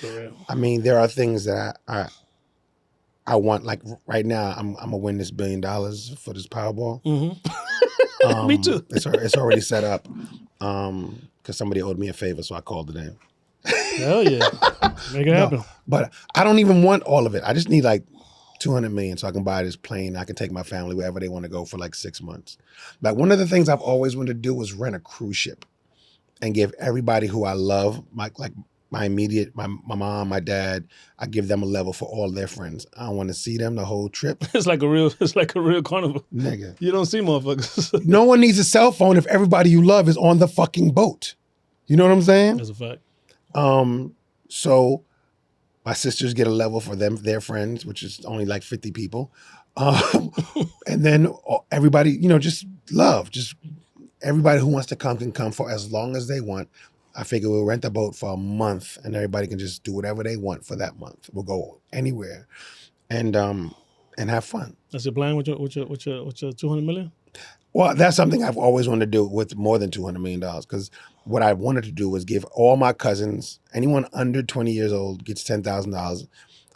For real. I mean, there are things that I want. Like right now, I'm gonna win this $1 billion for this Powerball. Mm-hmm. Me too. It's already set up. Because somebody owed me a favor, so I called it in. Hell yeah. Make it happen. But I don't even want all of it. I just need like 200 million so I can buy this plane. I can take my family wherever they want to go for like 6 months. Like one of the things I've always wanted to do was rent a cruise ship and give everybody who I love, my immediate, my mom, my dad, I give them a level for all their friends. I want to see them the whole trip. It's like a real carnival. Nigga. You don't see motherfuckers. No one needs a cell phone if everybody you love is on the fucking boat. You know what I'm saying? That's a fact. So my sisters get a level for them, their friends, which is only like 50 people. And then everybody, you know, just love, just everybody who wants to come can come for as long as they want. I figure we'll rent a boat for a month and everybody can just do whatever they want for that month. We'll go anywhere and have fun. That's your plan with your 200 million? Well, that's something I've always wanted to do with more than $200 million because what I wanted to do was give all my cousins, anyone under 20 years old gets $10,000.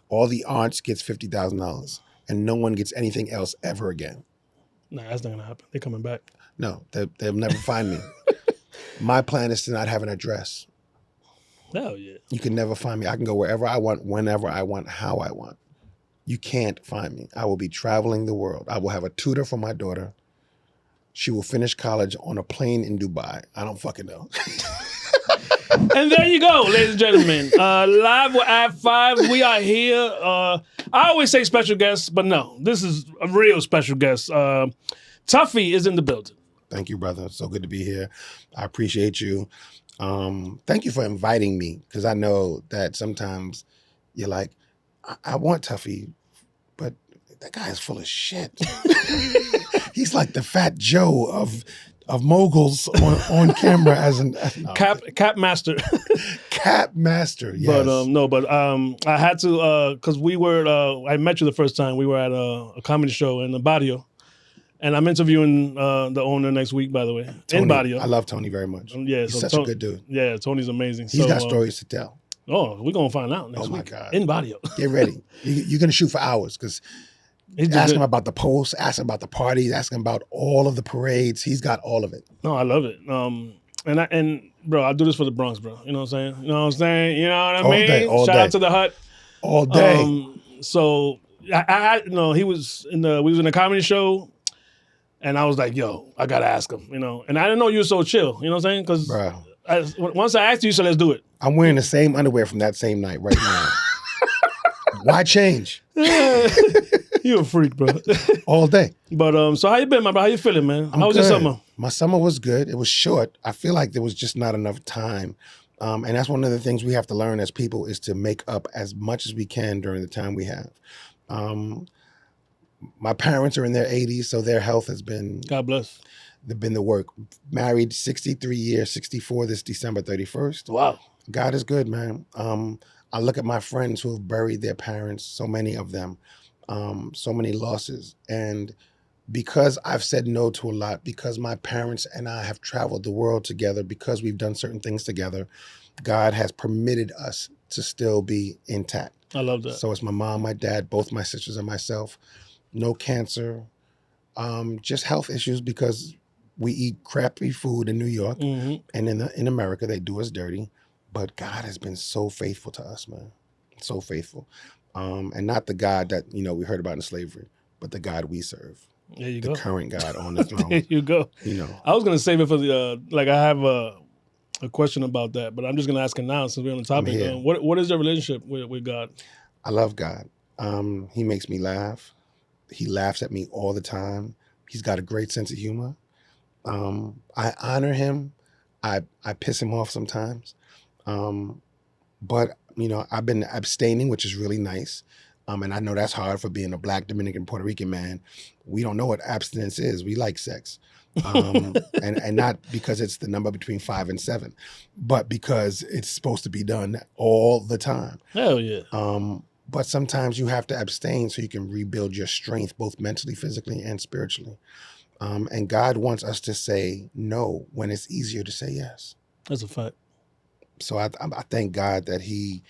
All the aunts gets $50,000 and no one gets anything else ever again. Nah, that's not going to happen. They're coming back. No, they'll never find me. My plan is to not have an address. Hell yeah. You can never find me. I can go wherever I want, whenever I want, how I want. You can't find me. I will be traveling the world. I will have a tutor for my daughter. She will finish college on a plane in Dubai. I don't fucking know. And there you go, ladies and gentlemen. Live with At 5. We are here. I always say special guests, but no, this is a real special guest. Tuffy is in the building. Thank you, brother. So good to be here. I appreciate you. Thank you for inviting me because I know that sometimes you're like, I want Tuffy, but that guy is full of shit. He's like the Fat Joe of moguls on camera as an no. Cap master. Cap master, yes. But I had to because we were I met you the first time. We were at a comedy show in Barrio. And I'm interviewing the owner next week, by the way, Tony, in Barrio. I love Tony very much. Yeah, he's such a good dude. Yeah, Tony's amazing. He's got stories to tell. Oh, we're gonna find out next week. Oh my God, in Barrio. Get ready. You're gonna shout for hours because ask him about the post, ask him about the parties, ask him about all of the parades. He's got all of it. No, I love it. And bro, I do this for the Bronx, bro. You know what I'm saying? You know what I'm saying? You know what I mean? All Shout day. out to the Hut. All day. So I you know, we was in a comedy show. And I was like, yo, I got to ask him, you know. And I didn't know you were so chill, you know what I'm saying? Because once I asked you, so let's do it. I'm wearing the same underwear from that same night right now. Why change? You a freak, bro. All day. But so how you been, my bro? How you feeling, man? How was your summer? My summer was good. It was short. I feel like there was just not enough time. And that's one of the things we have to learn as people is to make up as much as we can during the time we have. My parents are in their 80s, so their health has been... God bless. They've been the work. Married 63 years, 64 this December 31st. Wow. God is good, man. I look at my friends who have buried their parents, so many of them, so many losses. And because I've said no to a lot, because my parents and I have traveled the world together, because we've done certain things together, God has permitted us to still be intact. I love that. So it's my mom, my dad, both my sisters and myself. No cancer, just health issues because we eat crappy food in New York, and in America they do us dirty. But God has been so faithful to us, man, so faithful, and not the God that we heard about in slavery, but the God we serve. There you go. The current God on the throne. There you go. I was gonna save it for the I have a question about that, but I'm just gonna ask it now since we're on the topic. What is your relationship with God? I love God. He makes me laugh. He laughs at me all the time. He's got a great sense of humor. I honor him. I piss him off sometimes. But, I've been abstaining, which is really nice. And I know that's hard for being a Black, Dominican, Puerto Rican man. We don't know what abstinence is. We like sex. And not because it's the number between 5 and 7, but because it's supposed to be done all the time. Hell yeah. But sometimes you have to abstain so you can rebuild your strength, both mentally, physically, and spiritually. And God wants us to say no when it's easier to say yes. That's a fact. So I thank God that he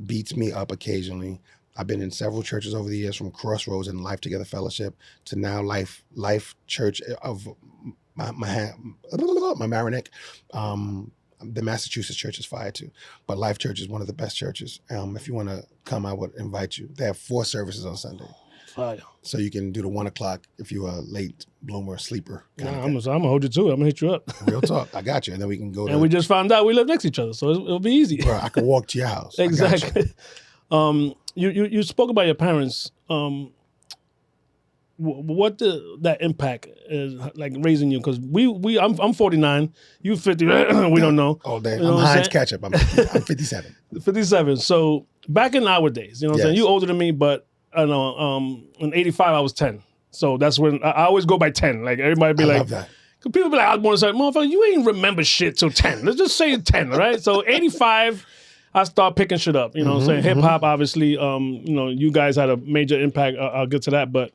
beats me up occasionally. I've been in several churches over the years, from Crossroads and Life Together Fellowship to now Life Church of my Mamaroneck. The Massachusetts church is fire too, but Life Church is one of the best churches. If you want to come, I would invite you. They have 4 services on Sunday. Fire. So you can do the 1 o'clock if you're a late bloomer, sleeper. I'm gonna hold you to it. I'm gonna hit you up. Real talk. I got you. And then we can go And we just found out we live next to each other, so it'll be easy. Bro, I can walk to your house. Exactly. You spoke about your parents. What that impact is like raising you? Because I'm 49, you 50. We don't know all day. You know I'm Heinz Ketchup. I'm 57. 57. So back in our days, you know what I'm saying? You older than me, but I know in 85 I was 10. So that's when I always go by 10. Like everybody be like, love that. People be like, I was born to say, motherfucker, you ain't remember shit till 10. Let's just say 10, right? So 85. I start picking shit up, you know what I'm saying? Hip hop, obviously, you guys had a major impact. I'll get to that, but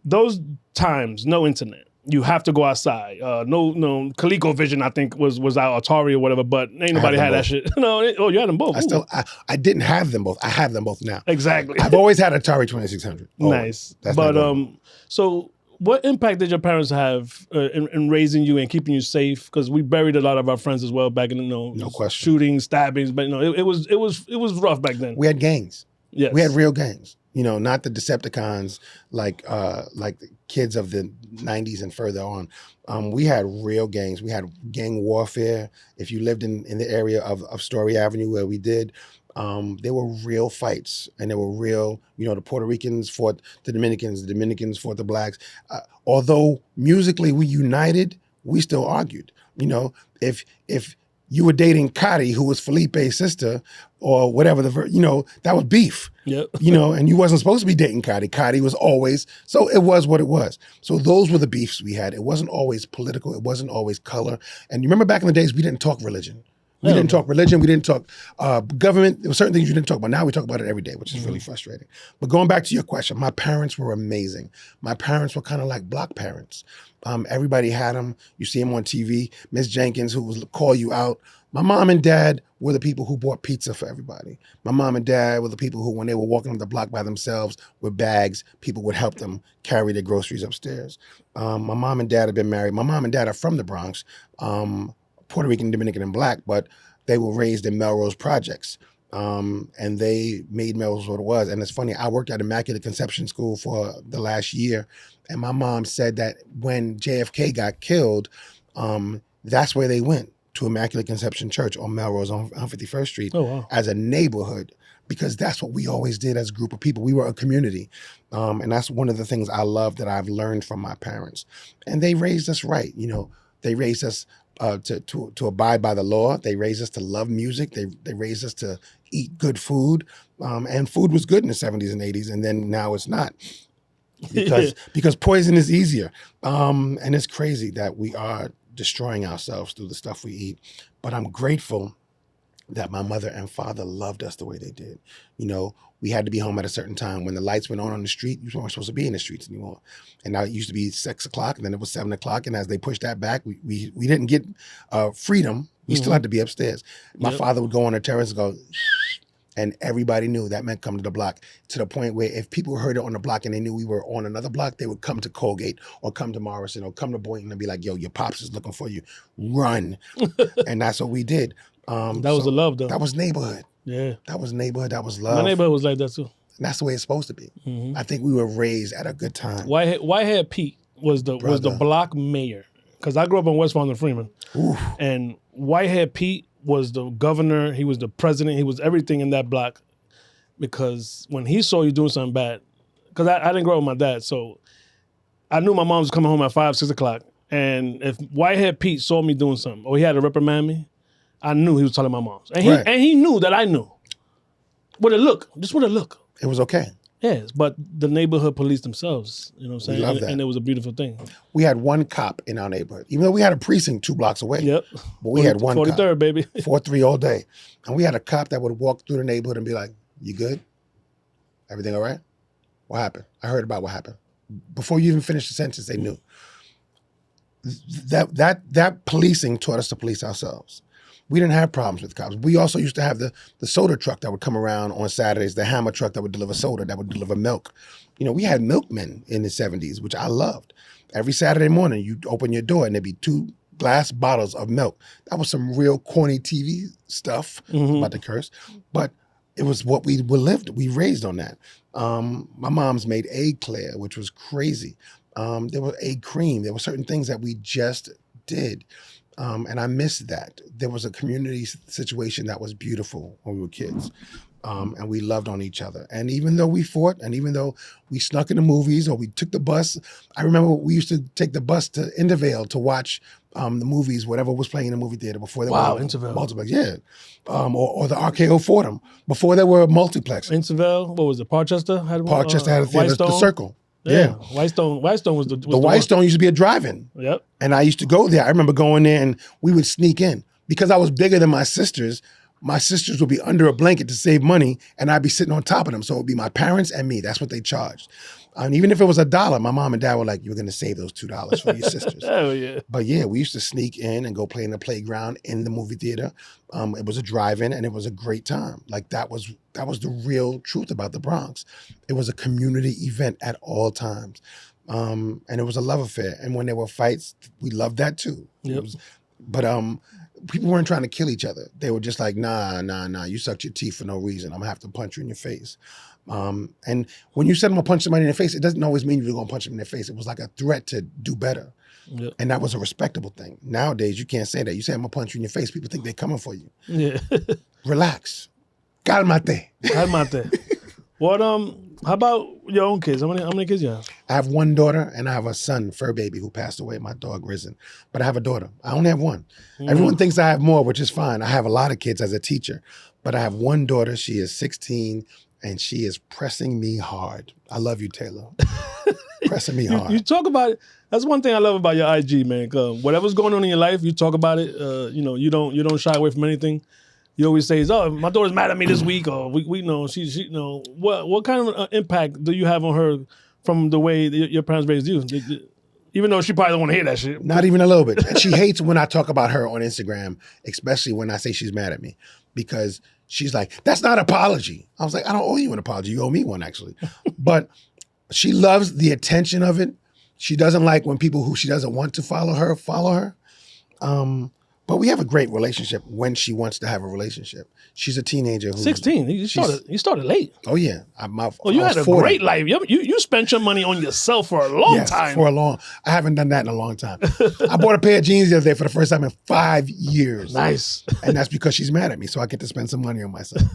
those times, no internet. You have to go outside. No, ColecoVision, I think was our Atari or whatever, but ain't nobody had that shit. You had them both. I didn't have them both. I have them both now. Exactly. I've always had Atari 2600. Nice. That's so what impact did your parents have in raising you and keeping you safe? Because we buried a lot of our friends as well back in the no question. Shootings, stabbings, but it was rough back then. We had gangs. Yes. We had real gangs. Not the Decepticons like the kids of the 90s and further on. We had real gangs. We had gang warfare. If you lived in the area of Story Avenue where we did, there were real fights, and there were real, the Puerto Ricans fought the Dominicans fought the blacks. Although musically we united, we still argued. If you were dating Cotty, who was Felipe's sister, or whatever that was beef. Yep. And you wasn't supposed to be dating Cotty. Cotty was always, so it was what it was. So those were the beefs we had. It wasn't always political. It wasn't always color. And you remember back in the days, we didn't talk religion. We didn't talk religion. We didn't talk government. There were certain things you didn't talk about. Now we talk about it every day, which is really frustrating. But going back to your question, my parents were amazing. My parents were kind of like block parents. Everybody had them. You see them on TV. Miss Jenkins, who would call you out. My mom and dad were the people who bought pizza for everybody. My mom and dad were the people who, when they were walking up the block by themselves with bags, people would help them carry their groceries upstairs. My mom and dad have been married. My mom and dad are from the Bronx, Puerto Rican, Dominican, and black, but they were raised in Melrose Projects. And they made Melrose what it was. And it's funny, I worked at Immaculate Conception School for the last year, and my mom said that when JFK got killed, that's where they went, to Immaculate Conception Church on Melrose on 51st Street as a neighborhood, because that's what we always did as a group of people. We were a community. And that's one of the things I love that I've learned from my parents. And they raised us right. They raised us to abide by the law. They raised us to love music. They raised us to eat good food. And food was good in the 70s and 80s, and then now it's not. Because poison is easier. And it's crazy that we are destroying ourselves through the stuff we eat. But I'm grateful that my mother and father loved us the way they did. We had to be home at a certain time. When the lights went on the street, you weren't supposed to be in the streets anymore. And now it used to be 6 o'clock, and then it was 7 o'clock. And as they pushed that back, we didn't get freedom. We still had to be upstairs. My father would go on the terrace and go, and everybody knew that meant come to the block, to the point where if people heard it on the block and they knew we were on another block, they would come to Colgate or come to Morrison or come to Boynton and be like, yo, your pops is looking for you. Run. And that's what we did. That was the love, though. That was neighborhood. Yeah. That was neighborhood. That was love. My neighborhood was like that, too. And that's the way it's supposed to be. I think we were raised at a good time. Whitehead Pete was the block mayor, because I grew up on West Farm and Freeman. Oof. And Whitehead Pete was the governor. He was the president. He was everything in that block, because when he saw you doing something bad, because I didn't grow up with my dad, so I knew my mom was coming home at 5, 6 o'clock. And if Whitehead Pete saw me doing something, or he had to reprimand me, I knew he was telling my mom. And he knew that I knew. With a look. Just with a look. It was okay. Yes, but the neighborhood police themselves, you know what I'm saying? We love that. And it was a beautiful thing. We had one cop in our neighborhood, even though we had a precinct 2 blocks away. Yep. But we had one 43rd, cop. baby. 4-3 all day. And we had a cop that would walk through the neighborhood and be like, you good? Everything all right? What happened? I heard about what happened. Before you even finished the sentence, they knew. That policing taught us to police ourselves. We didn't have problems with cops. We also used to have the soda truck that would come around on Saturdays, the hammer truck that would deliver soda, that would deliver milk. You know, we had milkmen in the 70s, which I loved. Every Saturday morning, you'd open your door and there'd be 2 glass bottles of milk. That was some real corny TV stuff, about to curse, but it was what we lived. We raised on that. My mom's made egg Claire, which was crazy. There was egg cream. There were certain things that we just did. And I missed that. There was a community situation that was beautiful when we were kids. And we loved on each other. And even though we fought, and even though we snuck in the movies or we took the bus, I remember we used to take the bus to Intervale to watch the movies, whatever was playing in the movie theater before there were multiplex. Yeah. Or the RKO Fordham before there were multiplexes. Intervale, what was it? Parchester had one? Parchester had a theater, the Circle. Yeah. Whitestone was the Whitestone used to be a drive-in. Yep. And I used to go there. I remember going there and we would sneak in. Because I was bigger than my sisters would be under a blanket to save money and I'd be sitting on top of them. So it would be my parents and me. That's what they charged. And even if it was $1, my mom and dad were like, you're going to save those $2 for your sisters. Hell yeah. But yeah, we used to sneak in and go play in the playground in the movie theater. It was a drive-in and it was a great time. Like that was the real truth about the Bronx. It was a community event at all times. And it was a love affair. And when there were fights, we loved that too. Yep. People weren't trying to kill each other. They were just like, nah, you sucked your teeth for no reason. I'm gonna have to punch you in your face. And when you said I'm gonna punch somebody in the face, it doesn't always mean you're gonna punch them in the face. It was like a threat to do better. Yep. And that was a respectable thing. Nowadays, you can't say that. You say I'm gonna punch you in your face, people think they're coming for you. Yeah. Relax. Calmate. What how about your own kids? How many kids you have? I have one daughter and I have a son, fur baby, who passed away, my dog Risen. But I have a daughter. I only have one. Everyone thinks I have more, which is fine. I have a lot of kids as a teacher, but I have one daughter. She is 16 and she is pressing me hard. I love you, Taylor. Pressing me hard. You talk about it. That's one thing I love about your IG, man. Whatever's going on in your life, you talk about it. You don't shy away from anything. You always say, "Oh, my daughter's mad at me this week," or "We know she know." What kind of impact do you have on her from the way your parents raised you? Even though she probably don't want to hear that shit. Not even a little bit. And she hates when I talk about her on Instagram, especially when I say she's mad at me, because she's like, "That's not an apology." I was like, "I don't owe you an apology. You owe me one, actually." But she loves the attention of it. She doesn't like when people who she doesn't want to follow her. But we have a great relationship when she wants to have a relationship. She's a teenager. 16. You started late. Oh yeah. You had a 40. Great life. You spent your money on yourself for a long time. I haven't done that in a long time. I bought a pair of jeans the other day for the first time in 5 years. Nice. And that's because she's mad at me, so I get to spend some money on myself.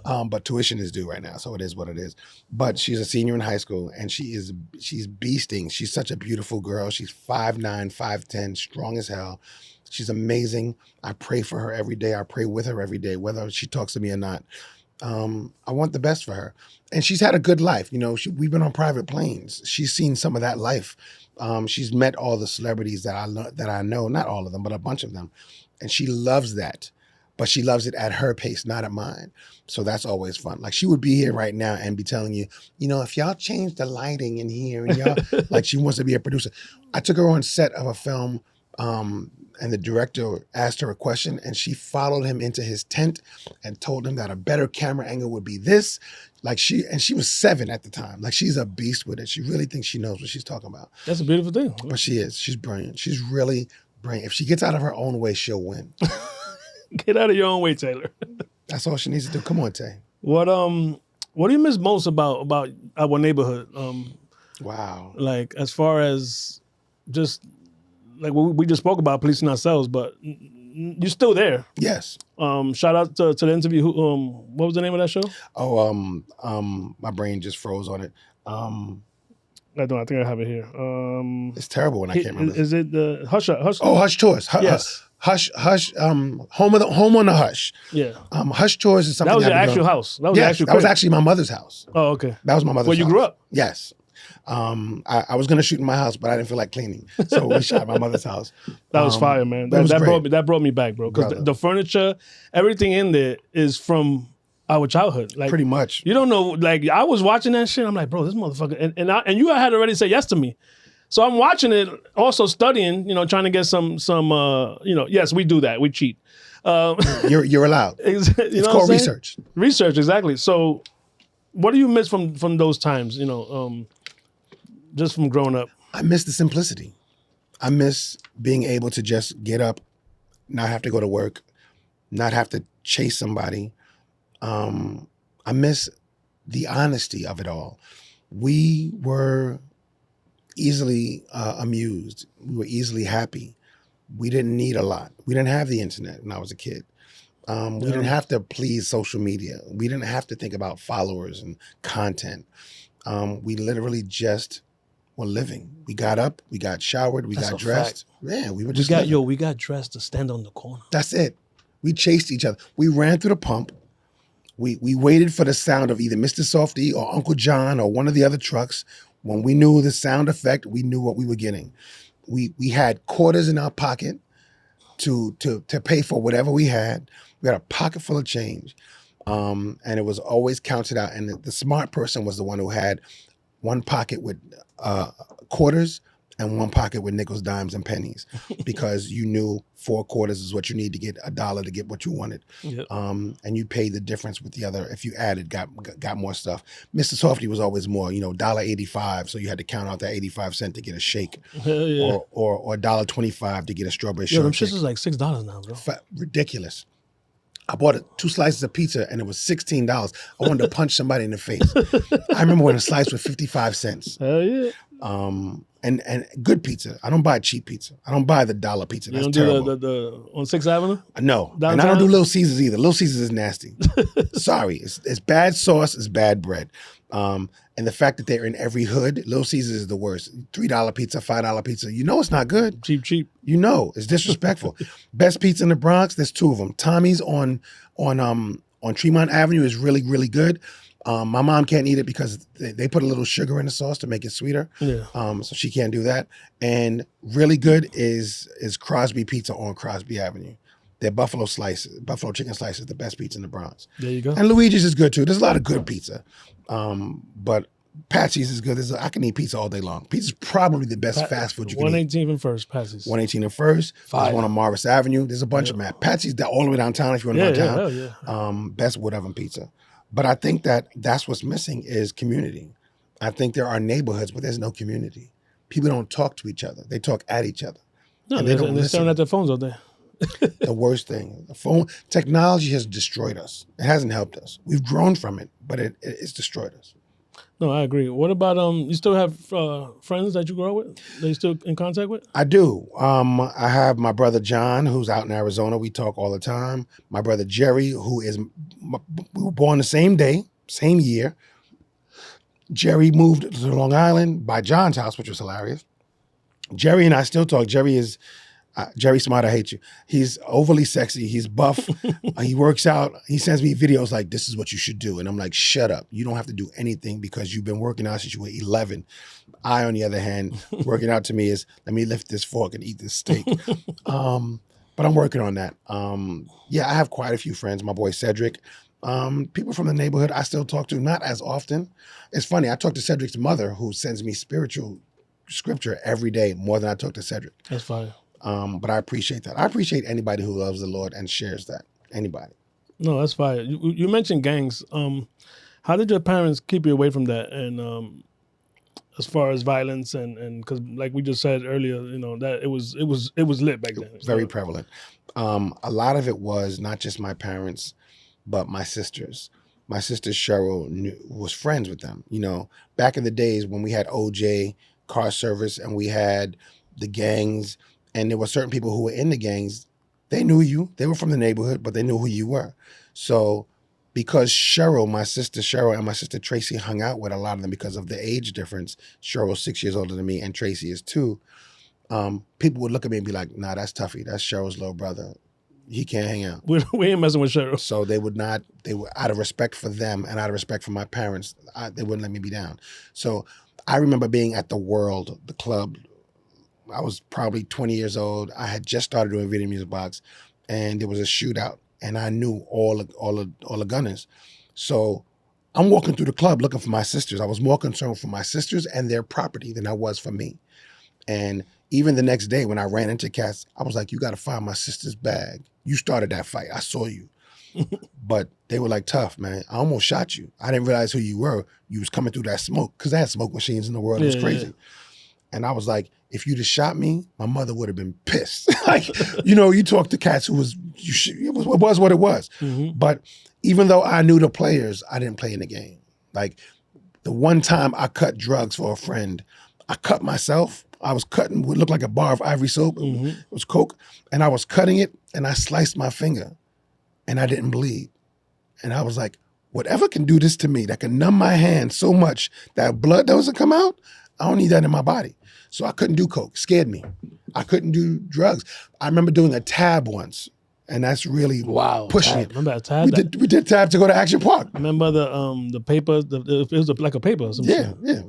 But tuition is due right now, so it is what it is. But she's a senior in high school, and she's beasting. She's such a beautiful girl. She's 5'9", 5'10", strong as hell. She's amazing. I pray for her every day. I pray with her every day, whether she talks to me or not. I want the best for her. And she's had a good life. You know, we've been on private planes. She's seen some of that life. She's met all the celebrities that I know, not all of them, but a bunch of them. And she loves that. But she loves it at her pace, not at mine. So that's always fun. Like she would be here right now and be telling you, if y'all change the lighting in here and y'all, like she wants to be a producer. I took her on set of a film and the director asked her a question and she followed him into his tent and told him that a better camera angle would be this. She was 7 at the time. Like she's a beast with it. She really thinks she knows what she's talking about. That's a beautiful thing. But she is. She's brilliant. She's really brilliant. If she gets out of her own way, she'll win. Get out of your own way, Taylor. That's all she needs to do. Come on, Tay. What do you miss most about our neighborhood? Wow. Like as far as just like we just spoke about policing ourselves, but you're still there. Yes. Shout out to the interview. What was the name of that show? Oh, my brain just froze on it. I think I have it here. It's terrible when I can't remember. Is it the Hush? Oh, Hush Tours. Yes. Hush. Home on the Hush. Yeah. Hush Tours is something. That was your actual house. That was actually my mother's house. Oh, okay. That was my mother's house. Where you grew up? Yes. I was gonna shoot in my house, but I didn't feel like cleaning, so we shot at my mother's house. That was fire, man. That brought me back, bro. Because the furniture, everything in there is from our childhood. Like pretty much. You don't know. Like I was watching that shit. I'm like, bro, this motherfucker. And you had already said yes to me. So I'm watching it, also studying. Trying to get some. Yes, we do that. We cheat. You're allowed. It's called research. Research, exactly. So, what do you miss from those times? Just from growing up. I miss the simplicity. I miss being able to just get up, not have to go to work, not have to chase somebody. I miss the honesty of it all. We were easily amused. We were easily happy. We didn't need a lot. We didn't have the internet when I was a kid. We didn't have to please social media. We didn't have to think about followers and content. We literally just were living. We got up, we got showered, we got dressed. Yeah, we were just living. We got dressed to stand on the corner. That's it. We chased each other. We ran through the pump. We waited for the sound of either Mr. Softy or Uncle John or one of the other trucks. When we knew the sound effect, we knew what we were getting. We had quarters in our pocket to pay for whatever we had. We had a pocket full of change. And it was always counted out. And the smart person was the one who had one pocket with quarters and one pocket with nickels, dimes, and pennies, because you knew 4 quarters is what you need to get $1 to get what you wanted. Yep. And you paid the difference with the other. If you added, got more stuff. Mr. Softy was always more, $1.85. So you had to count out that 85 cents to get a shake. Hell yeah. Or $1.25 to get a strawberry Yo, them shortcake. shits is like $6 now, bro. Ridiculous. I bought 2 slices of pizza and it was $16. I wanted to punch somebody in the face. I remember when a slice was 55 cents. Hell yeah. And good pizza. I don't buy cheap pizza. I don't buy the dollar pizza. That's You don't terrible. do the on 6th Avenue? No. Downtown? And I don't do Little Caesars either. Little Caesars is nasty. Sorry. It's bad sauce. It's bad bread. And the fact that they're in every hood, Little Caesars is the worst. $3 pizza, $5 pizza. You know it's not good. Cheap. You know it's disrespectful. Best pizza in the Bronx. There's 2 of them. Tommy's on Tremont Avenue is really, really good. My mom can't eat it because they put a little sugar in the sauce to make it sweeter. Yeah. So she can't do that. And really good is Crosby Pizza on Crosby Avenue. Their buffalo chicken slice is the best pizza in the Bronx. There you go. And Luigi's is good too. There's a lot of good pizza. But Patsy's is good. I can eat pizza all day long. Pizza's probably the best fast food you can eat. 118th and First, Patsy's. 118 and First. There's one on Morris Avenue. There's a bunch of them. Patsy's all the way downtown if you want to go downtown. Yeah. Best wood oven pizza. But I think that's what's missing is community. I think there are neighborhoods where there's no community. People don't talk to each other. They talk at each other. No, and they're listen. staring at their phones all day. The worst thing. Technology has destroyed us. It hasn't helped us. We've grown from it, but it's destroyed us. No, I agree. What about you still have friends that you grew up with that you're still in contact with? I do. I have my brother John, who's out in Arizona. We talk all the time. My brother Jerry, we were born the same day, same year. Jerry moved to Long Island by John's house, which was hilarious. Jerry and I still talk. Jerry Smart, I hate you. He's overly sexy. He's buff. He works out. He sends me videos like, this is what you should do. And I'm like, shut up. You don't have to do anything because you've been working out since you were 11. I, on the other hand, working out to me is, let me lift this fork and eat this steak. But I'm working on that. I have quite a few friends. My boy Cedric. People from the neighborhood I still talk to, not as often. It's funny. I talk to Cedric's mother, who sends me spiritual scripture every day more than I talk to Cedric. That's fine. But I appreciate that. I appreciate anybody who loves the Lord and shares that. Anybody. No, that's fine. You mentioned gangs. How did your parents keep you away from that? And as far as violence and because like we just said earlier, that it was lit back then. Very prevalent. A lot of it was not just my parents, but my sisters. My sister Cheryl was friends with them. Back in the days when we had OJ, car service, and we had the gangs. And there were certain people who were in the gangs, they knew you. They were from the neighborhood, but they knew who you were. So because my sister Cheryl and my sister Tracy hung out with a lot of them because of the age difference, Cheryl's 6 years older than me and Tracy is 2, people would look at me and be like, nah, that's Tuffy. That's Cheryl's little brother. He can't hang out. We ain't messing with Cheryl. So they were out of respect for them and out of respect for my parents, they wouldn't let me be down. So I remember being at the World, the club. I was probably 20 years old. I had just started doing Video Music Box, and there was a shootout, and I knew all the gunners. So I'm walking through the club looking for my sisters. I was more concerned for my sisters and their property than I was for me. And even the next day when I ran into cats, I was like, you got to find my sister's bag. You started that fight. I saw you. But they were like, tough, man. I almost shot you. I didn't realize who you were. You was coming through that smoke because they had smoke machines in the world. It was crazy. And I was like, if you'd have shot me, my mother would have been pissed. Like, you talk to cats who it was what it was. But even though I knew the players, I didn't play in the game. Like the one time I cut drugs for a friend, I cut myself. I was cutting what looked like a bar of Ivory soap. It was Coke. And I was cutting it and I sliced my finger and I didn't bleed. And I was like, whatever can do this to me, that can numb my hand so much that blood doesn't come out, I don't need that in my body. So I couldn't do Coke. Scared me. I couldn't do drugs. I remember doing a tab once, and that's really pushing it. Remember that tab? We did tab to go to Action Park. Remember the paper? It was like a paper or something. Yeah.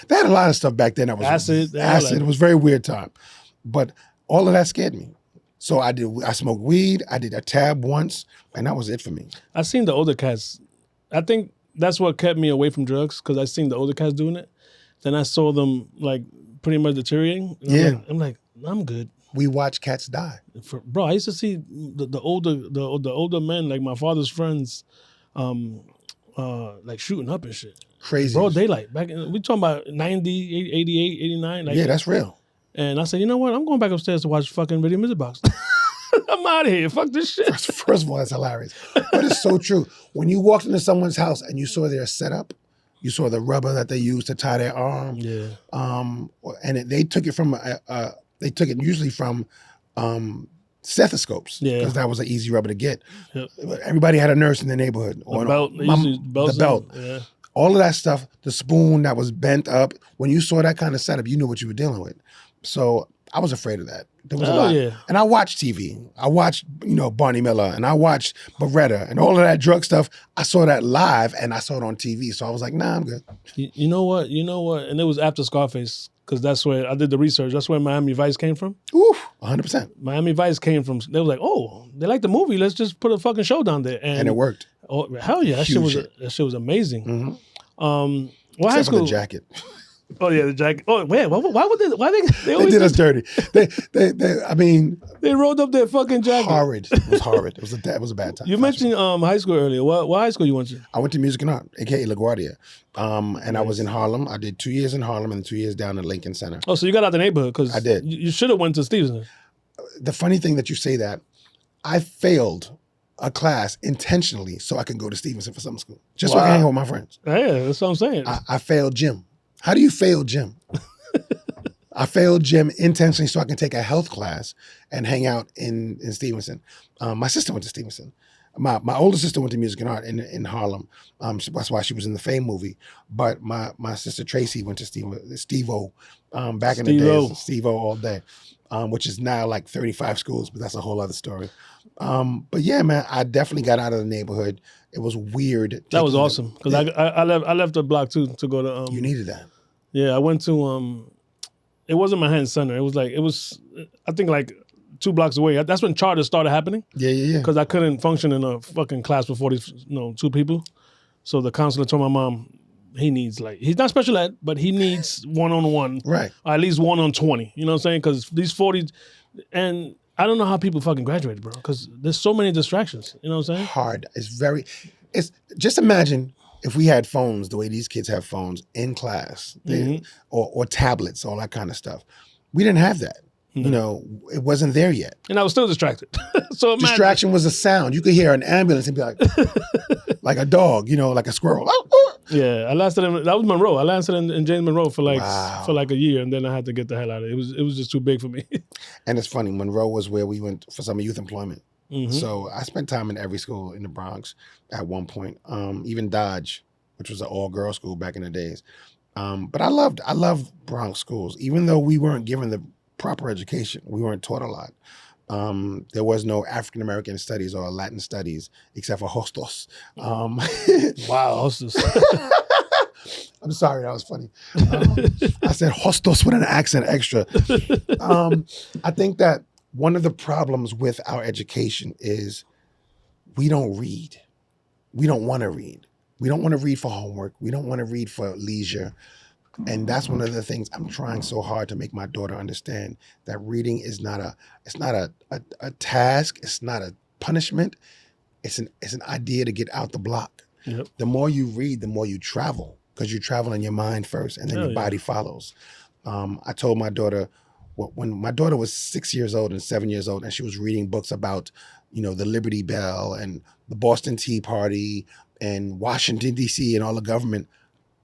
They had a lot of stuff back then that was acid. It was a very weird time. But all of that scared me. So I smoked weed, I did a tab once, and that was it for me. I seen the older cats. I think that's what kept me away from drugs, because I seen the older cats doing it. Then I saw them like pretty much deteriorating. I'm like, I'm good. We watch cats die. Bro, I used to see the older men, like my father's friends, like shooting up and shit. Crazy. Broad daylight. We talking about 90, 88, 89. Like, yeah, that's real. And I said, you know what? I'm going back upstairs to watch fucking Video Music Box. I'm out of here. Fuck this shit. First of all, that's hilarious. But it's so true. When you walked into someone's house and you saw their setup, you saw the rubber that they used to tie their arm. Yeah. And they took it from usually from stethoscopes, because that was an easy rubber to get. Yep. Everybody had a nurse in the neighborhood. The belt. The belt. Yeah. All of that stuff, the spoon that was bent up. When you saw that kind of setup, you knew what you were dealing with. So I was afraid of that. There was a lot. Yeah. And I watched TV. I watched, Barney Miller, and I watched Beretta and all of that drug stuff. I saw that live and I saw it on TV. So I was like, nah, I'm good. You know what? And it was after Scarface, because that's where I did the research. That's where Miami Vice came from. Oof, 100%. Miami Vice came from, they were like, oh, they like the movie. Let's just put a fucking show down there. And it worked. Oh, hell yeah. That shit was amazing. Mm-hmm. Well, high school. For the jacket. Oh yeah, the jacket. Oh man, why would they? Why they always did us dirty? I mean, they rolled up their fucking jacket. Horrid. It was horrid. It was a bad time. You mentioned high school earlier. What high school you went to? I went to Music and Art, aka LaGuardia, and I was in Harlem. I did 2 years in Harlem and 2 years down at Lincoln Center. Oh, so you got out the neighborhood? Because I did. You should have went to Stevenson. The funny thing that you say that, I failed a class intentionally so I could go to Stevenson for summer school, just so I can hang out with my friends. Yeah, that's what I'm saying. I failed gym. How do you fail gym? I failed gym intentionally so I can take a health class and hang out in Stevenson. My sister went to Stevenson. My older sister went to Music and Art in Harlem. That's why she was in the Fame movie. But my sister Tracy went to Steve-O back in the days. Steve-O all day, which is now like 35 schools, but that's a whole other story. But yeah, man, I definitely got out of the neighborhood. It was weird. That was awesome, because I left the block too to go to. You needed that. Yeah, I went to. It wasn't Manhattan Center. It was I think like 2 blocks away. That's when charters started happening. Yeah. Because I couldn't function in a fucking class with 2 people. So the counselor told my mom, he's not special ed, but he needs one-on-one. Right. Or at least 1-on-20. You know what I'm saying? Because these 40, and I don't know how people fucking graduated, bro. Because there's so many distractions. You know what I'm saying? Hard. It's just imagine if we had phones the way these kids have phones in class, or tablets, all that kind of stuff. We didn't have that. Mm-hmm. It wasn't there yet. And I was still distracted. So imagine. Distraction was a sound. You could hear an ambulance and be like, like a dog, like a squirrel. Yeah, I lasted that was Monroe. I lasted in James Monroe for like a year, and then I had to get the hell out of it. It was just too big for me. And it's funny, Monroe was where we went for summer youth employment. Mm-hmm. So I spent time in every school in the Bronx at one point, even Dodge, which was an all-girl school back in the days. But I loved Bronx schools, even though we weren't given the proper education. We weren't taught a lot. There was no African-American studies or Latin studies except for hostos. Wow, hostos. I'm sorry, that was funny. I said hostos with an accent extra. I think that one of the problems with our education is we don't read. We don't want to read. We don't want to read for homework. We don't want to read for leisure. And that's one of the things I'm trying so hard to make my daughter understand, that reading is not a task. It's not a punishment. It's an idea to get out the block. Yep. The more you read, the more you travel, because you travel in your mind first, and then Hell your yeah. body follows. I told my daughter, when my daughter was 6 years old and 7 years old, and she was reading books about, the Liberty Bell and the Boston Tea Party and Washington, D.C. and all the government,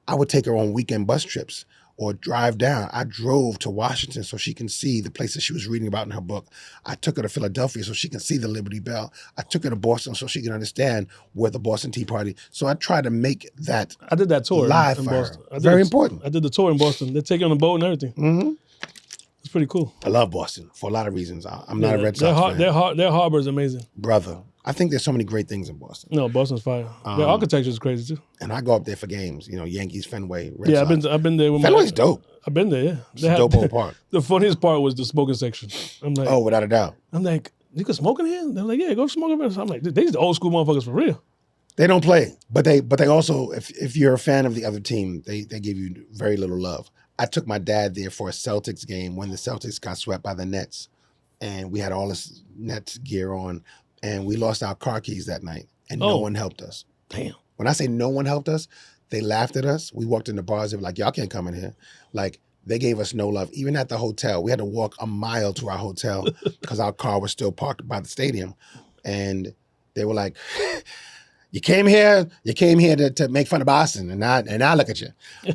I would take her on weekend bus trips or drive down. I drove to Washington so she can see the places she was reading about in her book. I took her to Philadelphia so she can see the Liberty Bell. I took her to Boston so she can understand where the Boston Tea Party. So I try to make that I did that tour live in for her. Boston. Very important. I did the tour in Boston. They take you on a boat and everything. Mm-hmm. It's pretty cool. I love Boston for a lot of reasons. I'm not a Red Sox fan. Their harbor is amazing. Brother, I think there's so many great things in Boston. No, Boston's fire. Their architecture is crazy too. And I go up there for games, Yankees, Fenway, Red Yeah, Sox. I've been there with Fenway's dope. I've been there, yeah. It's a dope old park. The funniest part was the smoking section. I'm like, Oh, without a doubt. I'm like, you can smoke in here? They're like, yeah, go smoke in here. I'm like, these the old school motherfuckers for real. They don't play, but they also, if you're a fan of the other team, they give you very little love. I took my dad there for a Celtics game when the Celtics got swept by the Nets, and we had all this Nets gear on, and we lost our car keys that night, and no one helped us. Damn. When I say no one helped us, they laughed at us. We walked in the bars, they were like, y'all can't come in here. Like, they gave us no love. Even at the hotel, we had to walk a mile to our hotel because our car was still parked by the stadium. And they were like, you came here to make fun of Boston, and I look at you.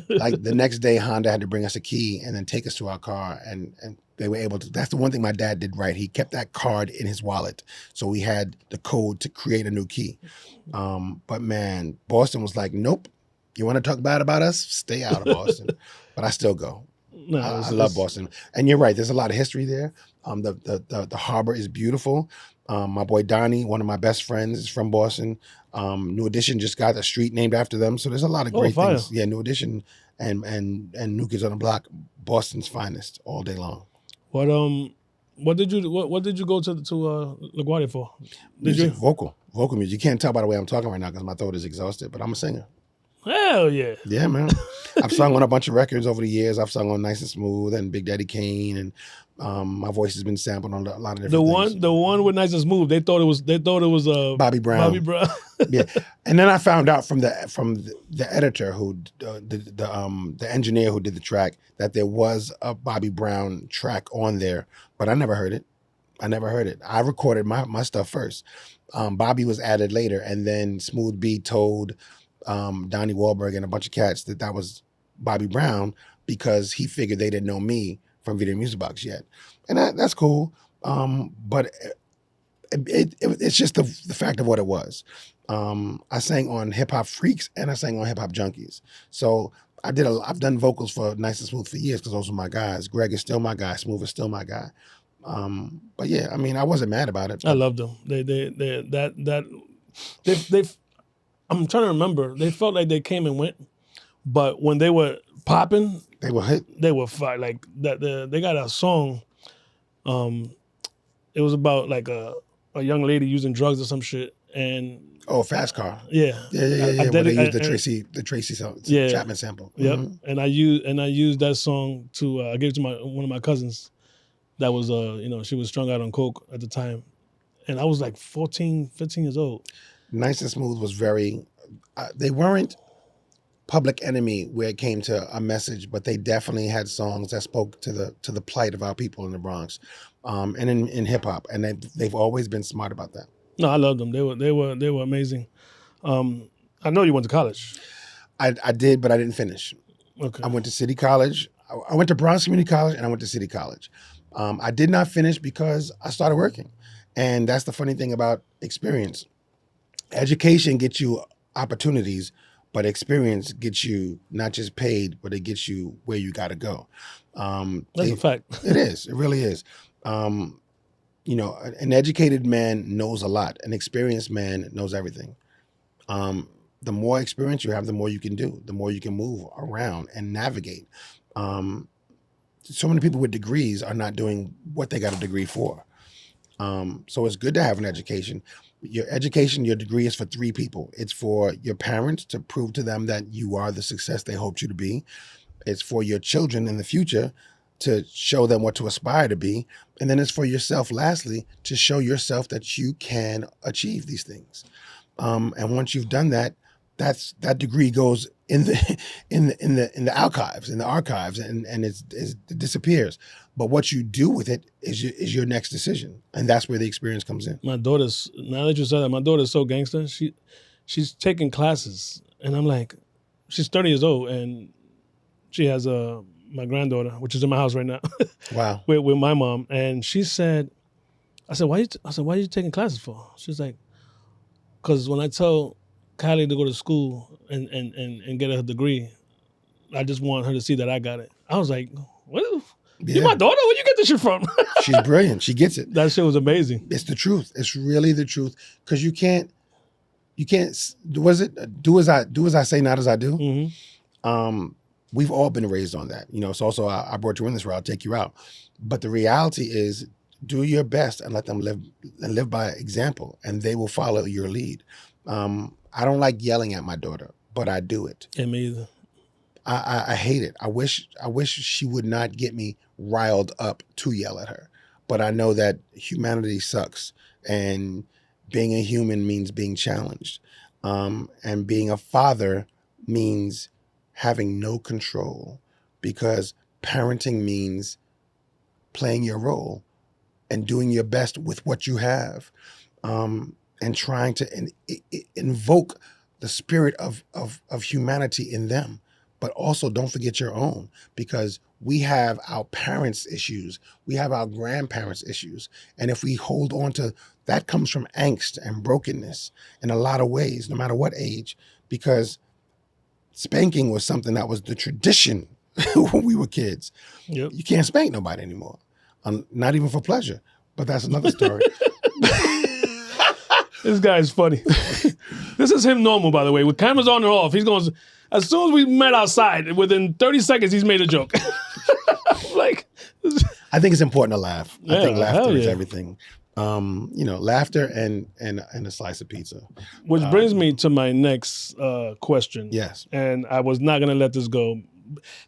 Like, the next day, Honda had to bring us a key and then take us to our car, and they were able to. That's the one thing my dad did right. He kept that card in his wallet, so we had the code to create a new key. But man, Boston was like, nope. You want to talk bad about us? Stay out of Boston. But I still go. No, I love Boston, and you're right. There's a lot of history there. The harbor is beautiful. My boy Donnie, one of my best friends, is from Boston. New Edition just got a street named after them. So there's a lot of great things. Yeah, New Edition and New Kids on the Block, Boston's finest all day long. What did you go to LaGuardia for? Music, vocal music. You can't tell by the way I'm talking right now because my throat is exhausted, but I'm a singer. Hell yeah. Yeah, man. I've sung on a bunch of records over the years. I've sung on Nice and Smooth and Big Daddy Kane, and my voice has been sampled on a lot of different things. The one with Nice and Smooth, they thought it was Bobby Brown. Bobby Brown. Yeah, and then I found out from the editor who the engineer who did the track that there was a Bobby Brown track on there, but I never heard it. I recorded my stuff first. Bobby was added later, and then Smooth B told Donnie Wahlberg and a bunch of cats that was Bobby Brown because he figured they didn't know me from Video Music Box yet, and that's cool. But it's just the fact of what it was. I sang on Hip Hop Freaks and I sang on Hip Hop Junkies. So I've done vocals for Nice and Smooth for years because those were my guys. Greg is still my guy. Smooth is still my guy. But yeah, I mean, I wasn't mad about it. I loved them. I'm trying to remember. They felt like they came and went, but when they were popping, they were hit. They were fire. Like that. They got a song. It was about like a young lady using drugs or some shit, and Fast Car. Yeah. Where they used the Tracy Chapman sample. Yep. Mm-hmm. And I used that song to I gave it to one of my cousins. That was she was strung out on coke at the time, and I was like 14, 15 years old. Nice and Smooth was very. They weren't Public Enemy where it came to a message, but they definitely had songs that spoke to the plight of our people in the Bronx, and in hip hop, and they've always been smart about that. No, I loved them. They were amazing. I know you went to college. I did, but I didn't finish. Okay. I went to City College. I went to Bronx Community College, and I went to City College. I did not finish because I started working, and that's the funny thing about experience. Education gets you opportunities, but experience gets you not just paid, but it gets you where you got to go. That's a fact. It is. It really is. An educated man knows a lot. An experienced man knows everything. The more experience you have, the more you can do, the more you can move around and navigate. So many people with degrees are not doing what they got a degree for. So it's good to have an education. Your education, your degree is for 3 people. It's for your parents to prove to them that you are the success they hoped you to be. It's for your children in the future to show them what to aspire to be. And then it's for yourself, lastly, to show yourself that you can achieve these things. And once you've done that, that degree goes in the archives, and it disappears. But what you do with it is your next decision, and that's where the experience comes in. My daughter's, now that you said that, my daughter's so gangster. She's taking classes, and I'm like, she's 30 years old, and she has my granddaughter, which is in my house right now. Wow. with my mom, and she said, I said, why are you taking classes for? She's like, because when I tell Kylie to go to school and get a degree, I just want her to see that I got it. I was like, what? You my daughter? Where you get this shit from? She's brilliant. She gets it. That shit was amazing. It's the truth. It's really the truth. Because you can't, was it, do as I say, not as I do? Mm-hmm. We've all been raised on that. It's also, I brought you in this route, I'll take you out. But the reality is, do your best and let them live by example, and they will follow your lead. I don't like yelling at my daughter, but I do it. Yeah, me either. I hate it. I wish she would not get me riled up to yell at her. But I know that humanity sucks, and being a human means being challenged. And being a father means having no control, because parenting means playing your role and doing your best with what you have, and trying to invoke the spirit of humanity in them. But also don't forget your own, because we have our parents' issues. We have our grandparents' issues. And if we hold on to that, comes from angst and brokenness in a lot of ways, no matter what age, because spanking was something that was the tradition when we were kids. Yep. You can't spank nobody anymore, not even for pleasure. But that's another story. This guy's funny. This is him normal, by the way. With cameras on or off, he's going, as soon as we met outside, within 30 seconds, he's made a joke. Like, I think it's important to laugh. Yeah, I think laughter is yeah. everything. Laughter and a slice of pizza. Which brings me to my next question. Yes. And I was not going to let this go.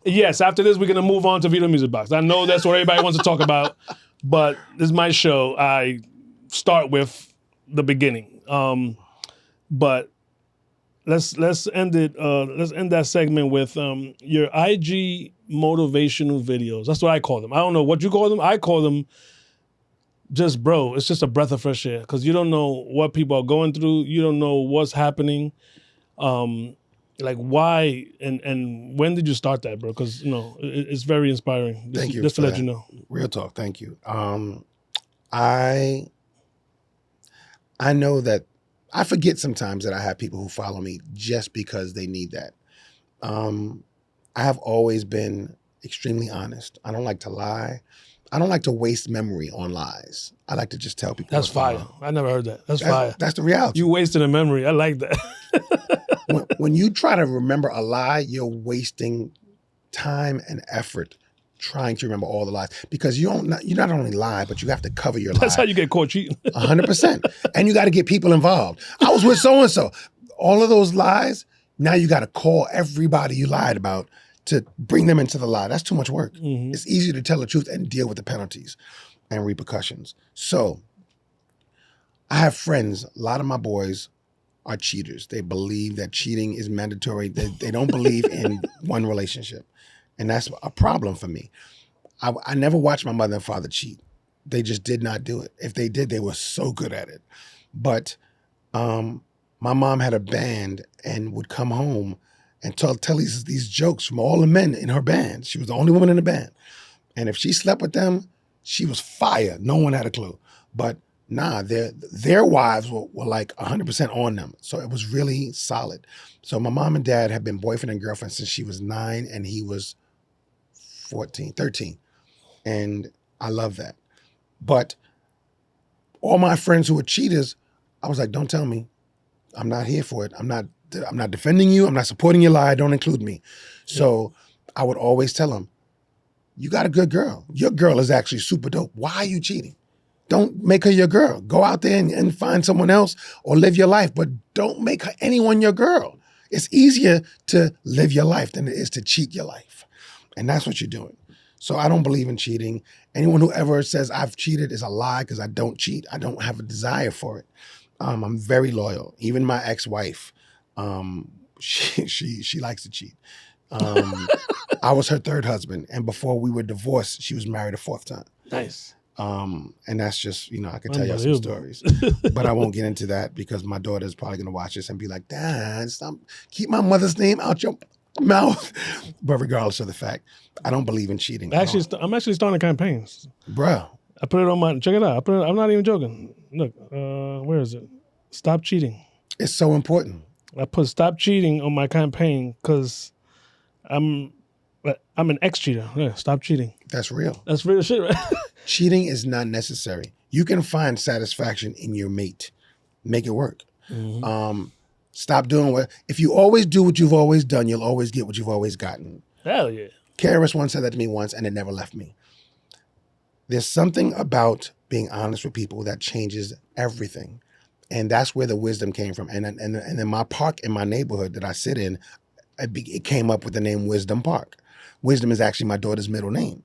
Yes, after this, we're going to move on to Vito Music Box. I know that's what everybody wants to talk about, but this is my show. I start with the beginning. But let's end it. Let's end that segment with your IG motivational videos. That's what I call them. I don't know what you call them. I call them just, bro, it's just a breath of fresh air, because you don't know what people are going through. You don't know what's happening. Like, why and when did you start that, bro? Because it's very inspiring. Thank you. Just to let you know. Real talk. Thank you. I know that I forget sometimes that I have people who follow me just because they need that. I have always been extremely honest. I don't like to lie. I don't like to waste memory on lies. I like to just tell people. That's fire. I never heard that. That's fire. That's the reality. You wasted a memory. I like that. when you try to remember a lie, you're wasting time and effort trying to remember all the lies, because you not only lie, but you have to cover your lies. That's how you get caught cheating. 100%. And you got to get people involved. I was with so-and-so. All of those lies, now you got to call everybody you lied about to bring them into the lie. That's too much work. Mm-hmm. It's easier to tell the truth and deal with the penalties and repercussions. So I have friends, a lot of my boys are cheaters. They believe that cheating is mandatory. They don't believe in one relationship. And that's a problem for me. I never watched my mother and father cheat. They just did not do it. If they did, they were so good at it. But my mom had a band and would come home and tell these jokes from all the men in her band. She was the only woman in the band. And if she slept with them, she was fire. No one had a clue. But nah, their wives were like 100% on them. So it was really solid. So my mom and dad had been boyfriend and girlfriend since she was 9 and he was 13. And I love that. But all my friends who were cheaters, I was like, don't tell me. I'm not here for it. I'm not defending you. I'm not supporting your lie. Don't include me. So I would always tell them, you got a good girl. Your girl is actually super dope. Why are you cheating? Don't make her your girl. Go out there and find someone else or live your life, but don't make anyone your girl. It's easier to live your life than it is to cheat your life. And that's what you're doing. So I don't believe in cheating. Anyone who ever says I've cheated is a lie because I don't cheat. I don't have a desire for it. I'm very loyal. Even my ex-wife, she likes to cheat. I was her third husband, and before we were divorced, she was married a fourth time. Nice. And that's just, I could tell you some stories, but I won't get into that because my daughter's probably going to watch this and be like, Dad, stop, keep my mother's name out your mouth. But regardless of the fact, I don't believe in cheating. Actually, I'm actually starting campaigns. Bruh. I put it on my, check it out. I'm not even joking. Look, where is it? Stop cheating. It's so important. I put stop cheating on my campaign because I'm an ex-cheater. Yeah, stop cheating. That's real. That's real shit, right? Cheating is not necessary. You can find satisfaction in your mate. Make it work. Mm-hmm. Stop doing if you always do what you've always done, you'll always get what you've always gotten. Hell yeah. KRS once said that to me once, and it never left me. There's something about being honest with people that changes everything. And that's where the wisdom came from. And in my park in my neighborhood that I sit in, it came up with the name Wisdom Park. Wisdom is actually my daughter's middle name.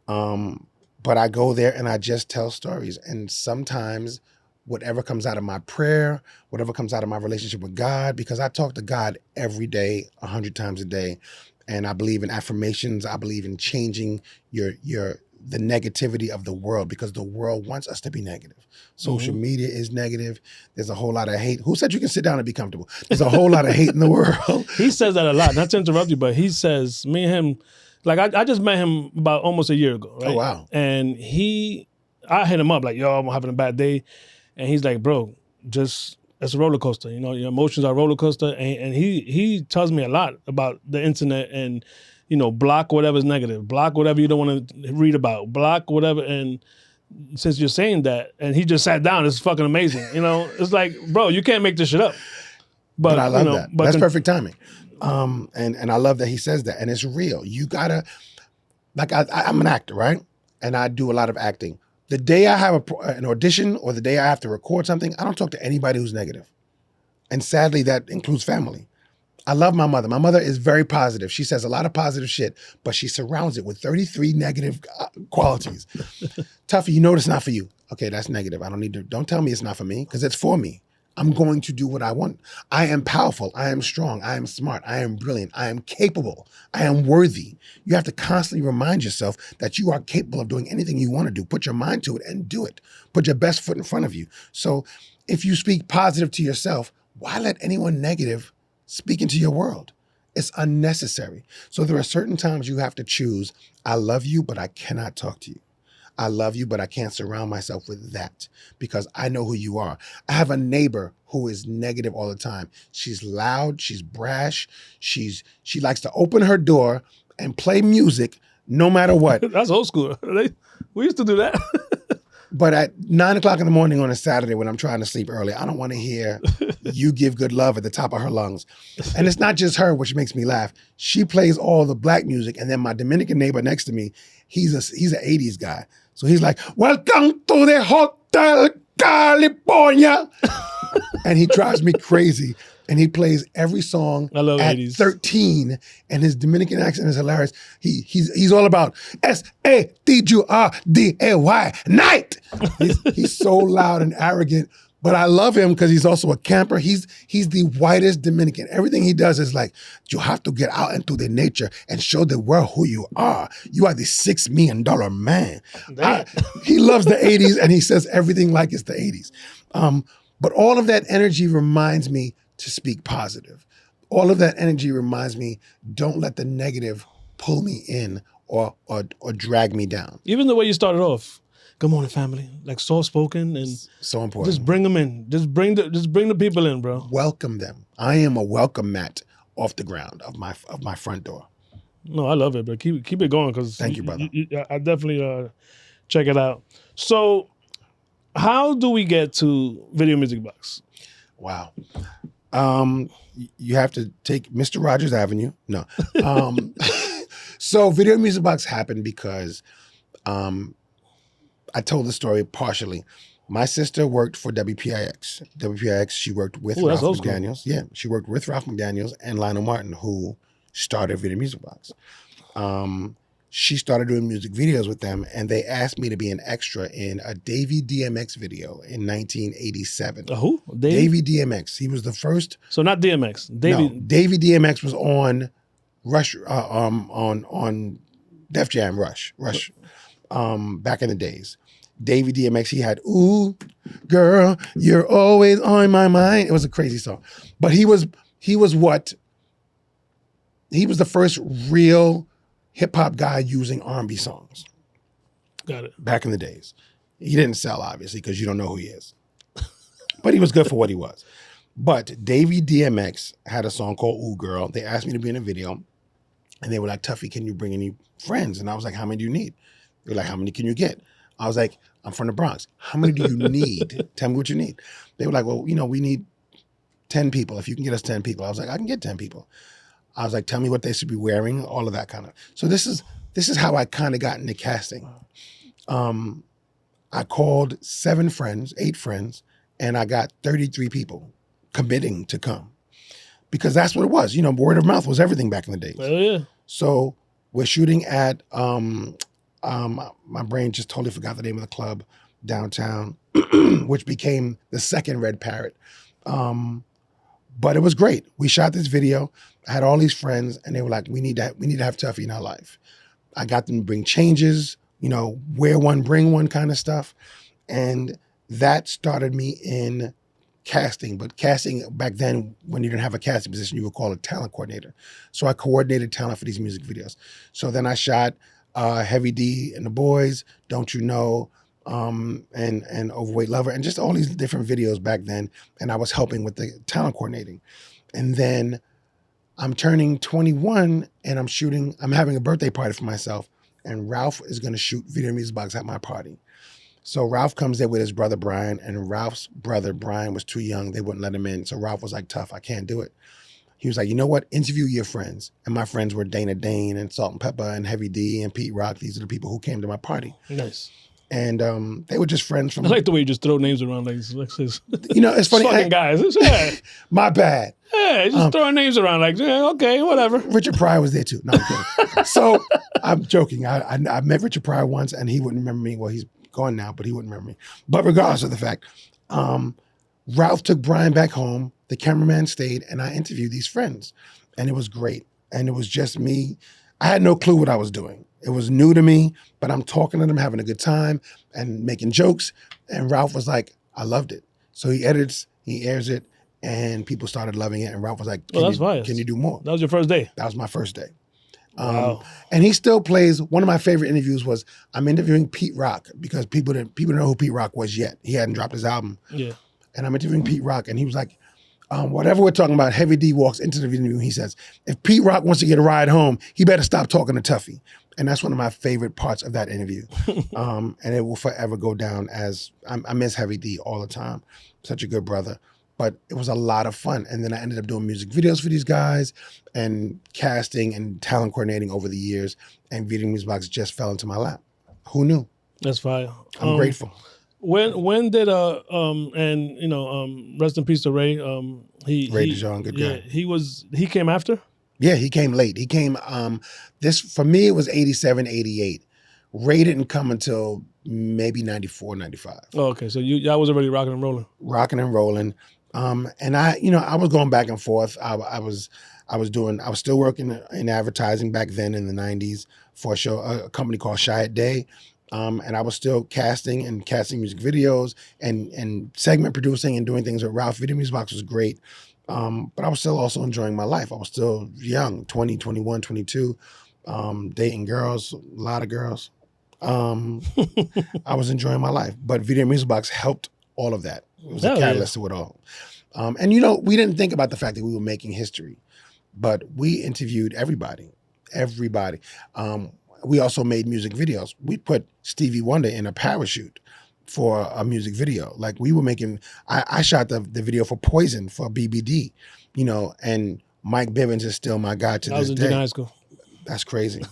But I go there and I just tell stories. And sometimes whatever comes out of my prayer, whatever comes out of my relationship with God, because I talk to God every day, 100 times a day. And I believe in affirmations. I believe in changing the negativity of the world because the world wants us to be negative. Social media is negative. There's a whole lot of hate. Who said you can sit down and be comfortable? There's a whole lot of hate in the world. He says that a lot. Not to interrupt you, but he says, me and him, like I just met him about almost a year ago, right? Oh, wow. And I hit him up like, yo, I'm having a bad day. And he's like, bro, it's a roller coaster. Your emotions are a roller coaster. And he tells me a lot about the internet and, block whatever's negative, block whatever you don't want to read about, block whatever. And since you're saying that, and he just sat down, it's fucking amazing. It's like, bro, you can't make this shit up. But I love that. That's perfect timing. And I love that he says that. And it's real. You gotta, like I'm an actor, right? And I do a lot of acting. The day I have an audition or the day I have to record something, I don't talk to anybody who's negative. And sadly, that includes family. I love my mother. My mother is very positive. She says a lot of positive shit, but she surrounds it with 33 negative qualities. Tuffy, it's not for you. Okay, that's negative. Don't tell me it's not for me because it's for me. I'm going to do what I want. I am powerful. I am strong. I am smart. I am brilliant. I am capable. I am worthy. You have to constantly remind yourself that you are capable of doing anything you want to do. Put your mind to it and do it. Put your best foot in front of you. So if you speak positive to yourself, why let anyone negative speak into your world? It's unnecessary. So there are certain times you have to choose, I love you, but I cannot talk to you. I love you, but I can't surround myself with that because I know who you are. I have a neighbor who is negative all the time. She's loud, she's brash, she likes to open her door and play music no matter what. That's old school. We used to do that. But at 9 o'clock in the morning on a Saturday when I'm trying to sleep early, I don't want to hear You Give Good Love at the top of her lungs. And it's not just her, which makes me laugh. She plays all the black music. And then my Dominican neighbor next to me, he's an 80s guy. So he's like, welcome to the Hotel California. And he drives me crazy. And he plays every song at 80s. 13, and his Dominican accent is hilarious. He's all about SATURDAY, night. He's so loud and arrogant, but I love him because he's also a camper. He's the whitest Dominican. Everything he does is like, you have to get out into the nature and show the world who you are. You are the $6 million man. He loves the 80s, and he says everything like it's the 80s. But all of that energy reminds me to speak positive. All of that energy reminds me, don't let the negative pull me in or drag me down. Even the way you started off, good morning, family, like soft-spoken and so important. Just bring them in. Just bring the people in, bro. Welcome them. I am a welcome mat off the ground of my front door. No, I love it, but keep it going because thank you, brother. I definitely check it out. So, how do we get to Video Music Box? Wow. You have to take Mr. Rogers Avenue. No. So Video Music Box happened because I told the story partially. My sister worked for WPIX. WPIX, she worked with Ralph McDaniels. Yeah, she worked with Ralph McDaniels and Lionel Martin, who started Video Music Box. She started doing music videos with them, and they asked me to be an extra in a Davey DMX video in 1987. Who? Davey DMX. He was the first. So not DMX. No, Davey DMX was on Rush, on Def Jam Rush, back in the days. Davey DMX, he had "Ooh, Girl, You're Always on My Mind." It was a crazy song, but he was the first real hip hop guy using R&B songs. Got it. Back in the days, he didn't sell obviously because you don't know who he is, but he was good for what he was. But Davey DMX had a song called "Ooh, Girl." They asked me to be in a video, and they were like, "Tuffy, can you bring any friends?" And I was like, "How many do you need?" They were like, "How many can you get?" I was like, "I'm from the Bronx. How many do you need? Tell me what you need." They were like, "Well, we need 10 people. If you can get us 10 people." I was like, "I can get 10 people." I was like, "Tell me what they should be wearing," all of that kind of. So this is how I kind of got into casting. I called 8 friends, and I got 33 people committing to come. Because that's what it was. Word of mouth was everything back in the days. Oh yeah. So we're shooting at my brain just totally forgot the name of the club downtown, which became the second Red Parrot. But it was great. We shot this video. I had all these friends, and they were like, we need to have Tuffy in our life. I got them to bring changes, wear one, bring one kind of stuff. And that started me in casting. But casting back then, when you didn't have a casting position, you would call a talent coordinator. So I coordinated talent for these music videos. So then I shot Heavy D and the Boys, Don't You Know, and Overweight Lover, and just all these different videos back then. And I was helping with the talent coordinating. And then I'm turning 21 and I'm having a birthday party for myself. And Ralph is going to shoot Video Music Box at my party. So Ralph comes there with his brother Brian, and Ralph's brother Brian was too young. They wouldn't let him in. So Ralph was like, "Tough, I can't do it." He was like, "You know what? Interview your friends." And my friends were Dana Dane and Salt and Pepper and Heavy D and Pete Rock. These are the people who came to my party. Nice. And they were just friends from. I like the way you just throw names around like this. It's funny. Fucking guys. Yeah. My bad. Yeah, just throwing names around like, yeah, okay, whatever. Richard Pryor was there too. No, I'm kidding. So I'm joking. I met Richard Pryor once, and he wouldn't remember me. Well, he's gone now, but he wouldn't remember me. But regardless of the fact, Ralph took Brian back home. The cameraman stayed, and I interviewed these friends, and it was great. And it was just me. I had no clue what I was doing. It was new to me, but I'm talking to them, having a good time, and making jokes. And Ralph was like, "I loved it." So he edits, he airs it, and people started loving it. And Ralph was like, "Can you do more?" That was your first day? That was my first day. Wow. And he still plays. One of my favorite interviews was I'm interviewing Pete Rock, because people didn't know who Pete Rock was yet. He hadn't dropped his album. Yeah. And I'm interviewing Pete Rock, and he was like, whatever we're talking about, Heavy D walks into the interview and he says, "If Pete Rock wants to get a ride home, he better stop talking to Tuffy." And that's one of my favorite parts of that interview. And it will forever go down as, I miss Heavy D all the time. Such a good brother. But it was a lot of fun. And then I ended up doing music videos for these guys and casting and talent coordinating over the years. And Video Music Box just fell into my lap. Who knew? That's fire. I'm grateful. When did rest in peace to Ray. Ray DeJean, good guy. He came after? Yeah, he came late. He came for me it was 87, 88. Ray didn't come until maybe 94, 95. Oh, okay. So y'all was already rocking and rolling. Rocking and rolling. And I was going back and forth. I was still working in advertising back then in the 90s for a company called Shy at Day. And I was still casting music videos and segment producing and doing things with Ralph. Video Music Box was great. But I was still also enjoying my life. I was still young, 20, 21, 22, dating girls, a lot of girls. I was enjoying my life. But Video Music Box helped all of that. It was a catalyst to it all. And we didn't think about the fact that we were making history, but we interviewed everybody. We also made music videos. We put Stevie Wonder in a parachute for a music video. Like we were making, I shot the video for Poison for BBD, and Mike Bivens is still my guy to this day. I was in junior high school. That's crazy.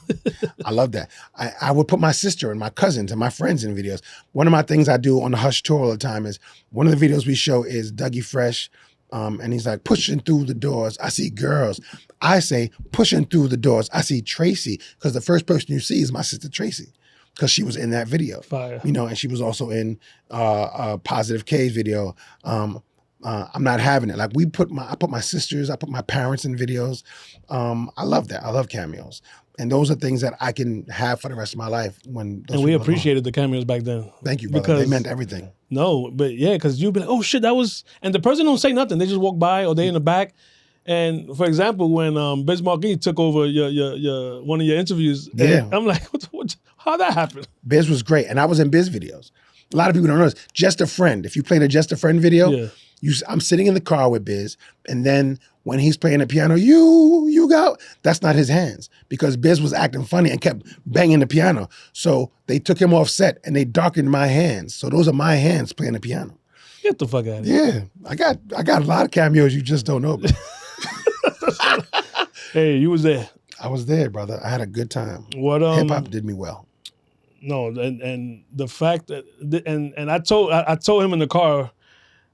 I love that. I would put my sister and my cousins and my friends in videos. One of my things I do on the Hush tour all the time is one of the videos we show is Dougie Fresh, And he's like, pushing through the doors, I see girls. I say, pushing through the doors, I see Tracy, because the first person you see is my sister Tracy, because she was in that video. Fire. You know, and she was also in Positive K's video. I'm not having it. Like I put my sisters, I put my parents in videos. I love that. I love cameos. And those are things that I can have for the rest of my life. And we appreciated the cameos back then. Thank you, brother. They meant everything. No, but yeah, because you'd be like, oh shit, that was, and the person don't say nothing. They just walk by or they in the back. And for example, when Biz Marquis took over your one of your interviews, I'm like, how'd that happen? Biz was great. And I was in Biz videos. A lot of people don't know this. Just a Friend. If you played a Just a Friend video, I'm sitting in the car with Biz, and then when he's playing the piano, you go. That's not his hands, because Biz was acting funny and kept banging the piano. So they took him off set and they darkened my hands. So those are my hands playing the piano. Get the fuck out of here. Yeah, I got a lot of cameos you just don't know about. Hey, you was there. I was there, brother. I had a good time. What hip hop did me well. No, and the fact that and I told him in the car,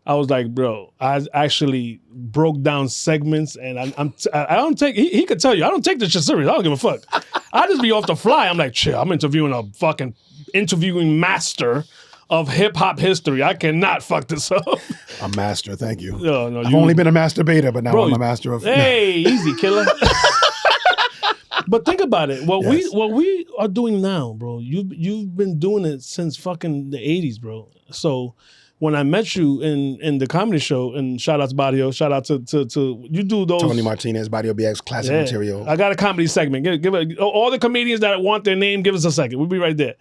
I was like, bro, I actually broke down segments, and I don't take. He could tell you, I don't take this shit serious. I don't give a fuck. I just be off the fly. I'm like, chill. I'm interviewing a fucking interviewing master of hip hop history. I cannot fuck this up. A master, thank you. No, I've only been a masturbator, but now I'm a master of. Hey, easy, killer. But think about it. What we are doing now, bro. You've been doing it since fucking the 80s, bro. So when I met you in the comedy show, and shout out to Barrio, shout out to you do those Tony Martinez, Barrio BX, classic material. I got a comedy segment. Give it, all the comedians that want their name, give us a second. We'll be right there.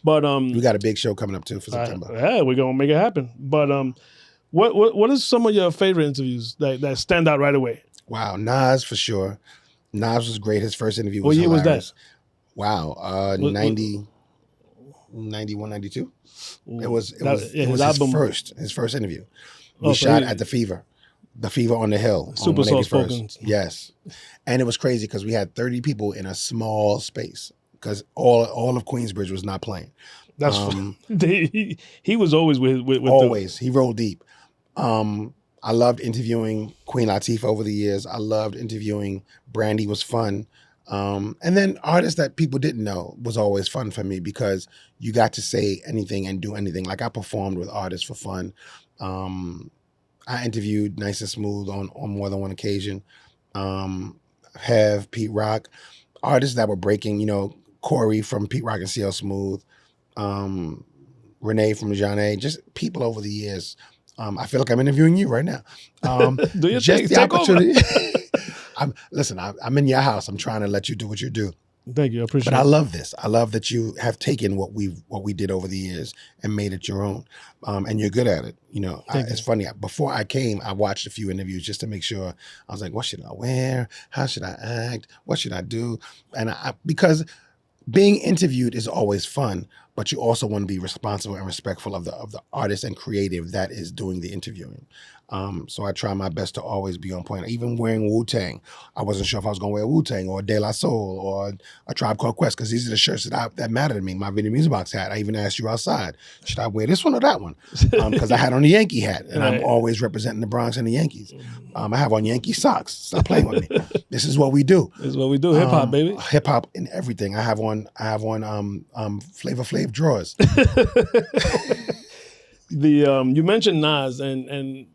But we got a big show coming up too for September. Yeah, we're gonna make it happen. But what is some of your favorite interviews that stand out right away? Wow, Nas for sure. Nas was great. His first interview was What year hilarious. was that? Wow, 90, 91, 92. It was his first interview. We shot at the Fever on the Hill. Super soft spoken. Yes, and it was crazy because we had 30 people in a small space because all of Queensbridge was not playing. That's he was always with always. He rolled deep. I loved interviewing Queen Latifah over the years. I loved interviewing Brandy, was fun. And then artists that people didn't know was always fun for me because you got to say anything and do anything. Like I performed with artists for fun. I interviewed Nice and Smooth on more than one occasion. Hev, Pete Rock, artists that were breaking, Corey from Pete Rock and CL Smooth, Renee from Jeanne, just people over the years. I feel like I'm interviewing you right now. Do you just the opportunity. I'm in your house. I'm trying to let you do what you do. Thank you. I appreciate it. But I love this. I love that you have taken what we did over the years and made it your own. And you're good at it. It's funny. Before I came, I watched a few interviews just to make sure. I was like, what should I wear? How should I act? What should I do? And because being interviewed is always fun, but you also want to be responsible and respectful of the artist and creative that is doing the interviewing. So I try my best to always be on point. Even wearing Wu-Tang, I wasn't sure if I was going to wear Wu-Tang or De La Soul or a Tribe Called Quest, because these are the shirts that matter to me. My Video Music Box hat, I even asked you outside, should I wear this one or that one? Because I had on the Yankee hat, and I'm always representing the Bronx and the Yankees. I have on Yankee socks. Stop playing with me. This is what we do. This is what we do. Hip hop, baby. Hip hop in everything. I have on Flavor Flav drawers. You mentioned Nas, and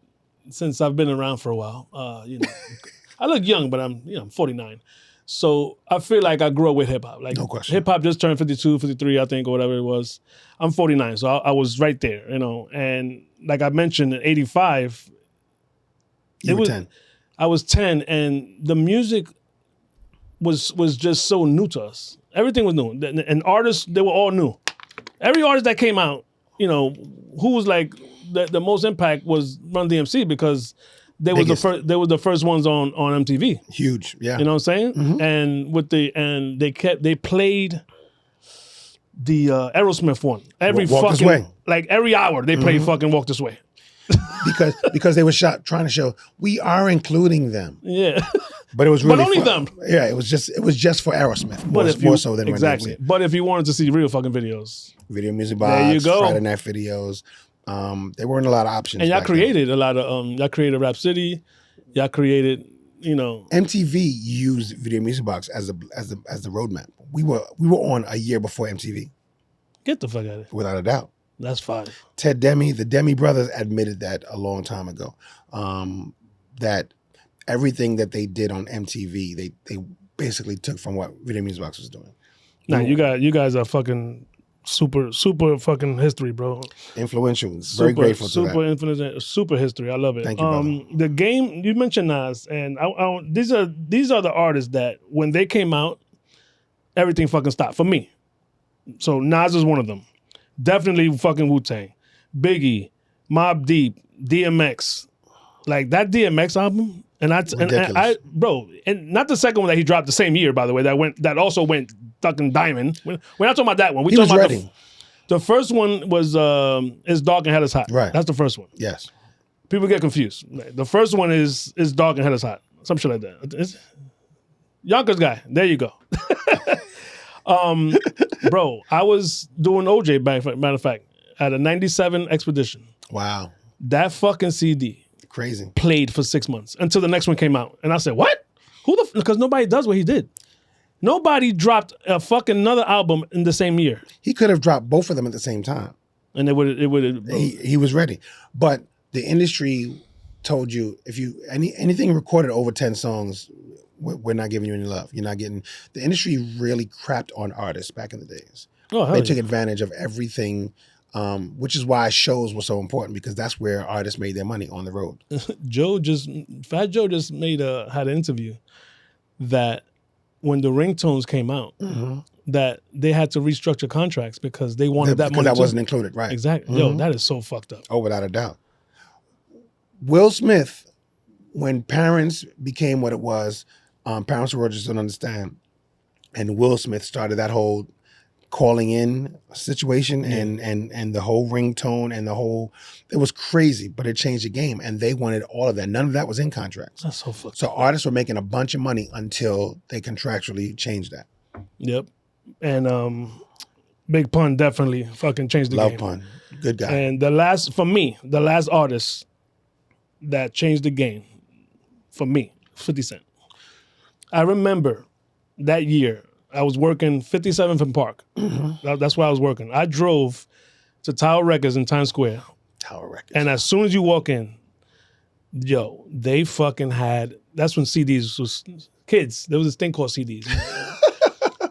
since I've been around for a while, I look young, but I'm 49. So I feel like I grew up with hip hop. Like, no question. Hip hop just turned 52, 53, I think, or whatever it was. I'm 49, so I was right there, And like I mentioned, in 85, you were 10. I was 10, and the music was just so new to us. Everything was new, and artists, they were all new. Every artist that came out, who was like the most impact was Run DMC, because they were the first ones on MTV. Huge, yeah. You know what I'm saying? Mm-hmm. And they played the Aerosmith one every Walk This Way. Like every hour they played fucking Walk This Way. because they were trying to show we are including them. Yeah. But it was really but only them. Yeah, it was just for Aerosmith. More so than exactly. Run DMC. But if you wanted to see real fucking videos, Video Music Box, there you go. Friday Night Videos, There weren't a lot of options. And y'all back created a lot of y'all created Rap City, y'all created, MTV used Video Music Box as the roadmap. We were on a year before MTV. Get the fuck out of here. Without a doubt. That's fine. Ted Demi, the Demi brothers admitted that a long time ago. That everything that they did on MTV, they basically took from what Video Music Box was doing. Nah, you guys are fucking super fucking history, bro. Influential. Very grateful to that. Super history. I love it. Thank you, brother. The game you mentioned Nas, and these are the artists that when they came out, everything fucking stopped for me. So Nas is one of them. Definitely fucking Wu-Tang. Biggie, Mobb Deep, DMX. Like that DMX album, and I bro, and not the second one that he dropped the same year, by the way. That also went fucking diamond. We're not talking about that one. We talking about ready. The first one was Is Dark and Hell is Hot. Right. That's the first one. Yes. People get confused. The first one is Dark and Hell is Hot. Some shit like that. It's Yonkers guy. There you go. Bro, I was doing OJ, matter of fact, at a 97 Expedition. Wow. That fucking CD Crazy. played for 6 months until the next one came out. And I said, what? Because nobody does what he did. Nobody dropped a fucking another album in the same year. He could have dropped both of them at the same time. And it would. He was ready. But the industry told you, if you anything recorded over 10 songs, we're not giving you any love. You're not getting. The industry really crapped on artists back in the days. Oh, hell they yeah. took advantage of everything, which is why shows were so important, because that's where artists made their money, on the road. Fat Joe just had an interview that when the ringtones came out, that they had to restructure contracts because they wanted that money. Because that wasn't included, right? Exactly. Yo, that is so fucked up. Oh, without a doubt. Will Smith, when Parents became what it was, Parents were just don't understand, and Will Smith started that whole calling in situation and the whole ringtone and the whole, it was crazy, but it changed the game, and they wanted all of that. None of that was in contracts. That's so fucked So up. artists were making a bunch of money until they contractually changed that. Yep. And Big Pun definitely fucking changed the game. Love Pun. Good guy. And the last artist that changed the game for me, 50 Cent. I remember that year, I was working 57th and Park. That's where I was working. I drove to Tower Records in Times Square. Tower Records. And as soon as you walk in, yo, they fucking had, that's when CDs was, kids, there was this thing called CDs.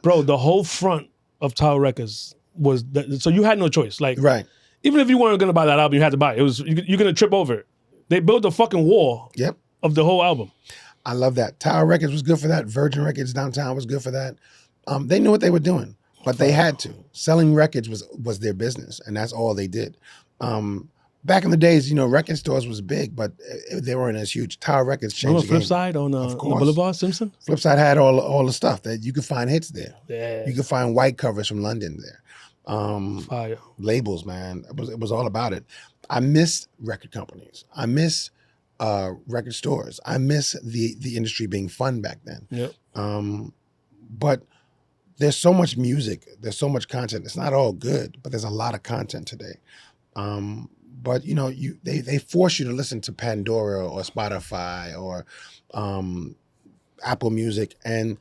Bro, the whole front of Tower Records was, so you had no choice. Like, right. Even if you weren't going to buy that album, you had to buy it. It was, you're going to trip over it. They built a fucking wall of the whole album. I love that. Tower Records was good for that. Virgin Records downtown was good for that. They knew what they were doing, but they had to. Selling records was their business, and that's all they did. Back in the days, record stores was big, but they weren't as huge. Tower Records changed the game. Flipside on the Boulevard, Simpson? Flipside had all the stuff that you could find hits there. Yeah. You could find white covers from London there. Fire. Labels, man. It was all about it. I miss record companies. I miss record stores. I miss the industry being fun back then. Yep. But there's so much music. There's so much content. It's not all good, but there's a lot of content today. But they force you to listen to Pandora or Spotify or Apple Music, and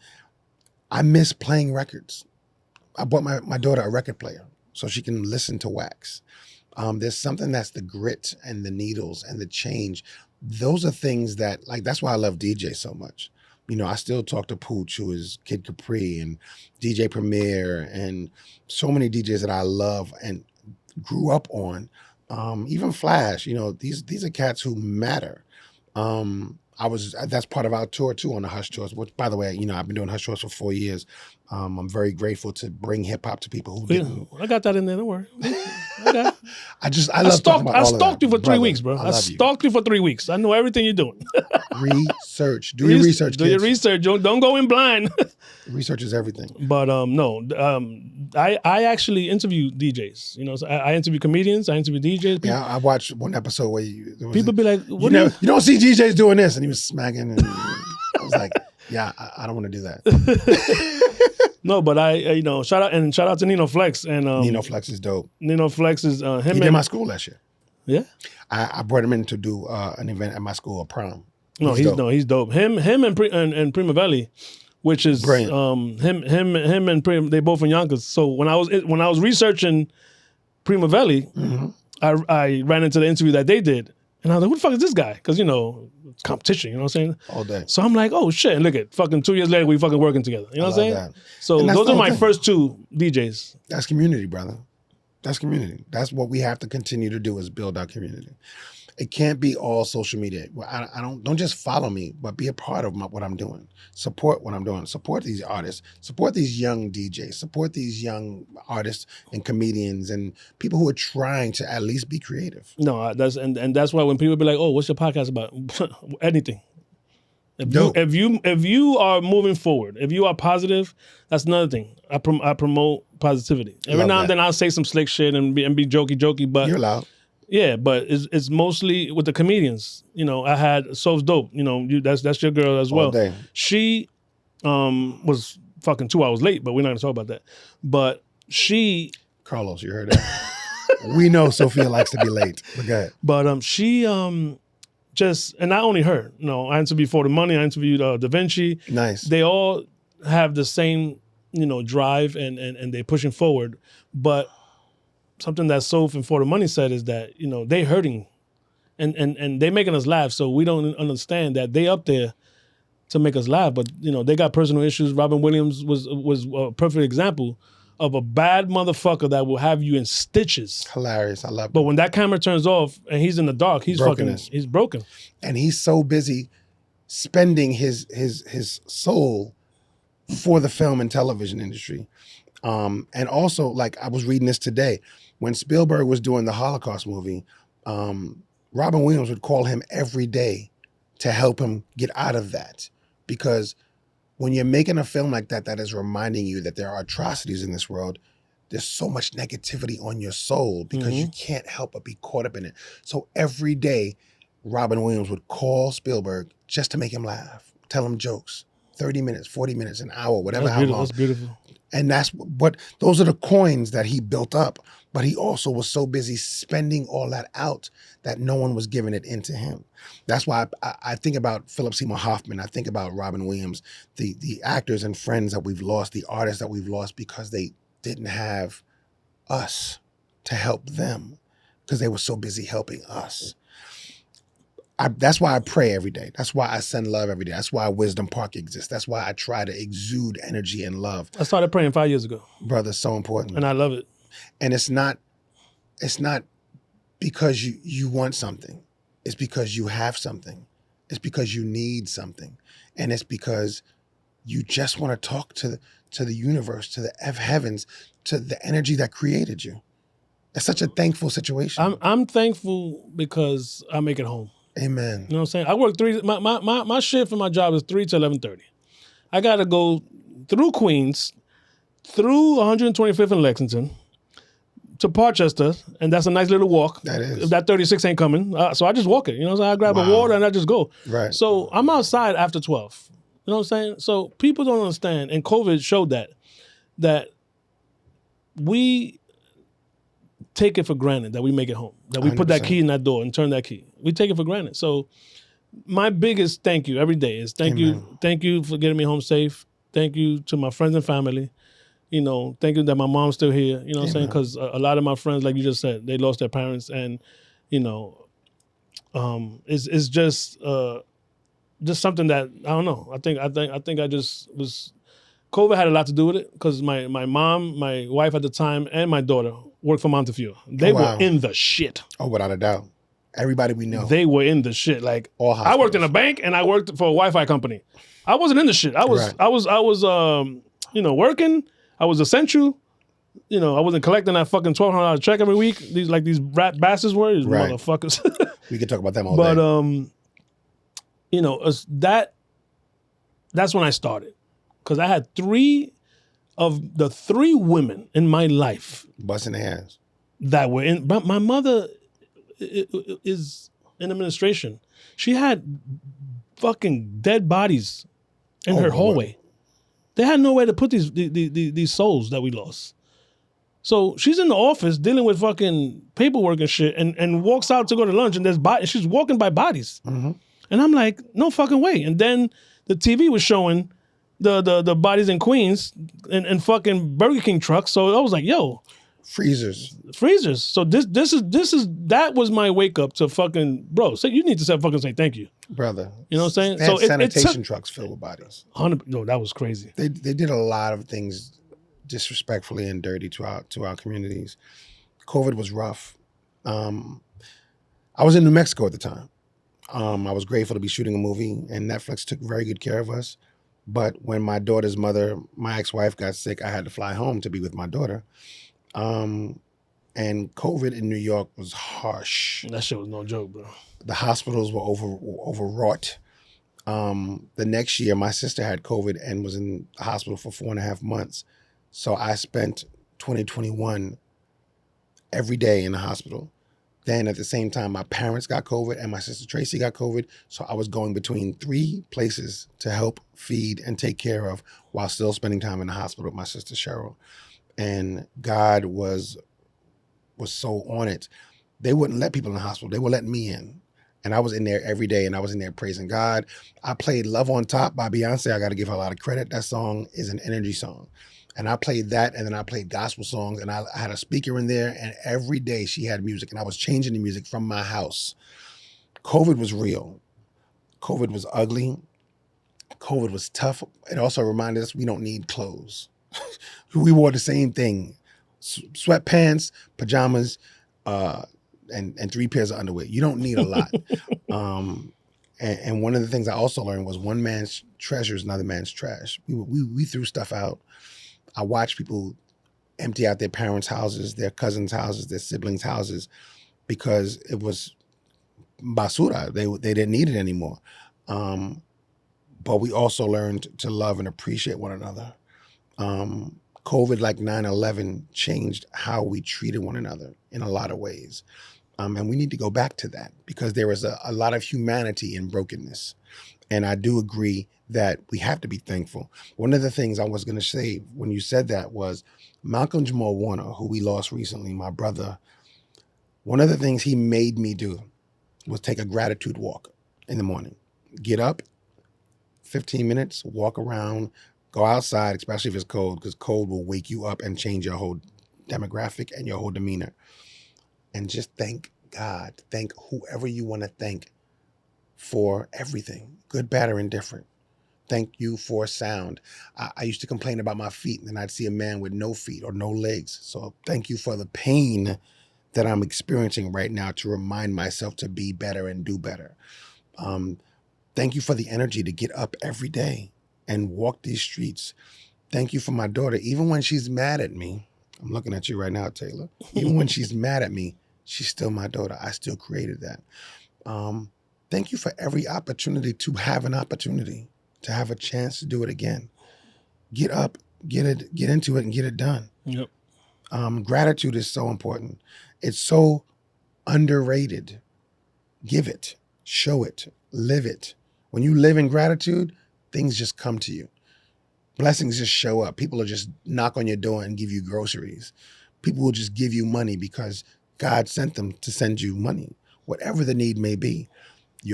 I miss playing records. I bought my daughter a record player so she can listen to wax. There's something that's the grit and the needles and the change. Those are things that, like, that's why I love DJ so much. I still talk to Pooch, who is Kid Capri, and DJ Premier, and so many DJs that I love and grew up on. Even Flash, these are cats who matter. That's part of our tour too, on the Hush Tours, which, by the way, I've been doing Hush Tours for 4 years. I'm very grateful to bring hip hop to people who didn't. I got that in there, don't worry. I love talking about all of that. I stalked you for 3 weeks, bro. I love stalked you for 3 weeks. I know everything you're doing. Research. Do your research, Do your research. Don't go in blind. Research is everything. But no, I actually interview DJs. So I interview comedians. I interview DJs. Yeah, I watched one episode where people be like, "What you don't see DJs doing this," and he was smacking, and I was like, "Yeah, I don't want to do that." No, but shout out to Nino Flex, and Nino Flex is dope. Nino Flex is him. He did my school last year. Yeah. I brought him in to do an event at my school, a prom. No, he's dope. Him and Prima Valley, which is Brilliant. him and Prima, they both in Yonkers. So when I was researching Prima Valley, I ran into the interview that they did, and I was like, "Who the fuck is this guy?" Because it's competition. You know what I'm saying? All day. So I'm like, "Oh shit!" And look at fucking 2 years later, we fucking working together. You know what I'm saying? That. So those are my first two DJs. That's community, brother. That's community. That's what we have to continue to do is build our community. It can't be all social media. I don't just follow me, but be a part of what I'm doing. Support what I'm doing. Support these artists. Support these young DJs. Support these young artists and comedians and people who are trying to at least be creative. No, that's why when people be like, "Oh, what's your podcast about?" Anything. If you are moving forward, if you are positive, that's another thing. I promote positivity. Every now and then I'll say some slick shit and be jokey, but you're allowed. Yeah, but it's mostly with the comedians. I had So's Dope. That's your girl as well. All day. She was fucking 2 hours late, but we're not gonna talk about that. But she, Carlos, you heard that? We know Sophia likes to be late. Okay. But she just, and not only her. I interviewed For the Money. I interviewed Da Vinci. Nice. They all have the same drive and they're pushing forward, but. Something that Soph and For the Money said is that, they hurting and they making us laugh. So we don't understand that they up there to make us laugh. But, they got personal issues. Robin Williams was a perfect example of a bad motherfucker that will have you in stitches. Hilarious. I love it. But when that camera turns off and he's in the dark, he's broken. And he's so busy spending his soul for the film and television industry. And also, like I was reading this today, when Spielberg was doing the Holocaust movie, Robin Williams would call him every day to help him get out of that. Because when you're making a film like that is reminding you that there are atrocities in this world, there's so much negativity on your soul because you can't help but be caught up in it. So every day, Robin Williams would call Spielberg just to make him laugh, tell him jokes, 30 minutes, 40 minutes, an hour, whatever. That's beautiful. And those are the coins that he built up. But he also was so busy spending all that out that no one was giving it into him. That's why I think about Philip Seymour Hoffman. I think about Robin Williams, the actors and friends that we've lost, the artists that we've lost because they didn't have us to help them because they were so busy helping us. That's why I pray every day. That's why I send love every day. That's why Wisdom Park exists. That's why I try to exude energy and love. I started praying 5 years ago. Brother, so important. And I love it. And it's not because you want something. It's because you have something. It's because you need something. And it's because you just want to talk to the universe, to the heavens, to the energy that created you. It's such a thankful situation. I'm thankful because I make it home. Amen. You know what I'm saying? I work my shift for my job is 3 to 11:30. I got to go through Queens, through 125th and Lexington, to Parchester, and that's a nice little walk. That is. If that 36 ain't coming, so I just walk it. You know what I'm saying? I grab a water and I just go. Right. So I'm outside after 12. You know what I'm saying? So people don't understand, and COVID showed that we take it for granted that we make it home, that we 100%. Put that key in that door and turn that key. We take it for granted. So my biggest thank you every day is thank you for getting me home safe. Thank you to my friends and family. Thank you that my mom's still here. You know what I'm saying? Because a lot of my friends, like you just said, they lost their parents, and it's just something that I don't know. I think I just was. COVID had a lot to do with it because my mom, my wife at the time, and my daughter worked for Montefiore. They were in the shit. Oh, without a doubt. Everybody we know. They were in the shit. Like all hospitals. I worked in a bank and I worked for a Wi-Fi company. I wasn't in the shit. I was working. I was essential. I wasn't collecting that fucking $1,200 check every week. These rat bastards were, these motherfuckers. We could talk about them all day. But that's when I started. Because I had 3 of the 3 women in my life. Busting their ass. That were in. My mother is in administration. She had fucking dead bodies in her hallway. They had nowhere to put these souls that we lost. So she's in the office dealing with fucking paperwork and shit, and walks out to go to lunch, and she's walking by bodies. Mm-hmm. And I'm like, no fucking way. And then the TV was showing the bodies in Queens and fucking Burger King trucks. So I was like, yo. Freezers. So that was my wake up to fucking, bro, so you need to fucking say thank you. Brother. You know what I'm saying? They had sanitation trucks filled with bodies. No, that was crazy. They did a lot of things disrespectfully and dirty to our communities. COVID was rough. I was in New Mexico at the time. I was grateful to be shooting a movie, and Netflix took very good care of us. But when my daughter's mother, my ex-wife, got sick, I had to fly home to be with my daughter. And COVID in New York was harsh. That shit was no joke, bro. The hospitals were overwrought. The next year, my sister had COVID and was in the hospital for 4.5 months. So I spent 2021 every day in the hospital. Then at the same time, my parents got COVID and my sister Tracy got COVID. So I was going between 3 places to help feed and take care of while still spending time in the hospital with my sister Cheryl. And God was so on it. They wouldn't let people in the hospital. They would let me in. And I was in there every day, and I was in there praising God. I played Love on Top by Beyonce. I got to give her a lot of credit. That song is an energy song. And I played that, and then I played gospel songs, and I had a speaker in there, and every day she had music, and I was changing the music from my house. COVID was real. COVID was ugly. COVID was tough. It also reminded us we don't need clothes. We wore the same thing, sweatpants, pajamas, and 3 pairs of underwear. You don't need a lot. And one of the things I also learned was one man's treasure is another man's trash. We threw stuff out. I watched people empty out their parents' houses, their cousins' houses, their siblings' houses, because it was basura. They didn't need it anymore. But we also learned to love and appreciate one another. COVID, like 9/11, changed how we treated one another in a lot of ways. And we need to go back to that because there is a lot of humanity in brokenness. And I do agree that we have to be thankful. One of the things I was going to say when you said that was Malcolm Jamal Warner, who we lost recently, my brother. One of the things he made me do was take a gratitude walk in the morning. Get up, 15 minutes, walk around, go outside, especially if it's cold, because cold will wake you up and change your whole demographic and your whole demeanor. And just thank God, thank whoever you want to thank for everything, good, bad, or indifferent. Thank you for sound. I used to complain about my feet, and then I'd see a man with no feet or no legs. So thank you for the pain that I'm experiencing right now to remind myself to be better and do better. Thank you for the energy to get up every day and walk these streets. Thank you for my daughter. Even when she's mad at me, I'm looking at you right now, Taylor. Even when she's mad at me, she's still my daughter. I still created that. Thank you for every opportunity to have an opportunity, to have a chance to do it again. Get up, get into it, and get it done. Yep. Gratitude is so important. It's so underrated. Give it, show it, live it. When you live in gratitude, things just come to you. Blessings just show up. People will just knock on your door and give you groceries. People will just give you money because God sent them to send you money, whatever the need may be.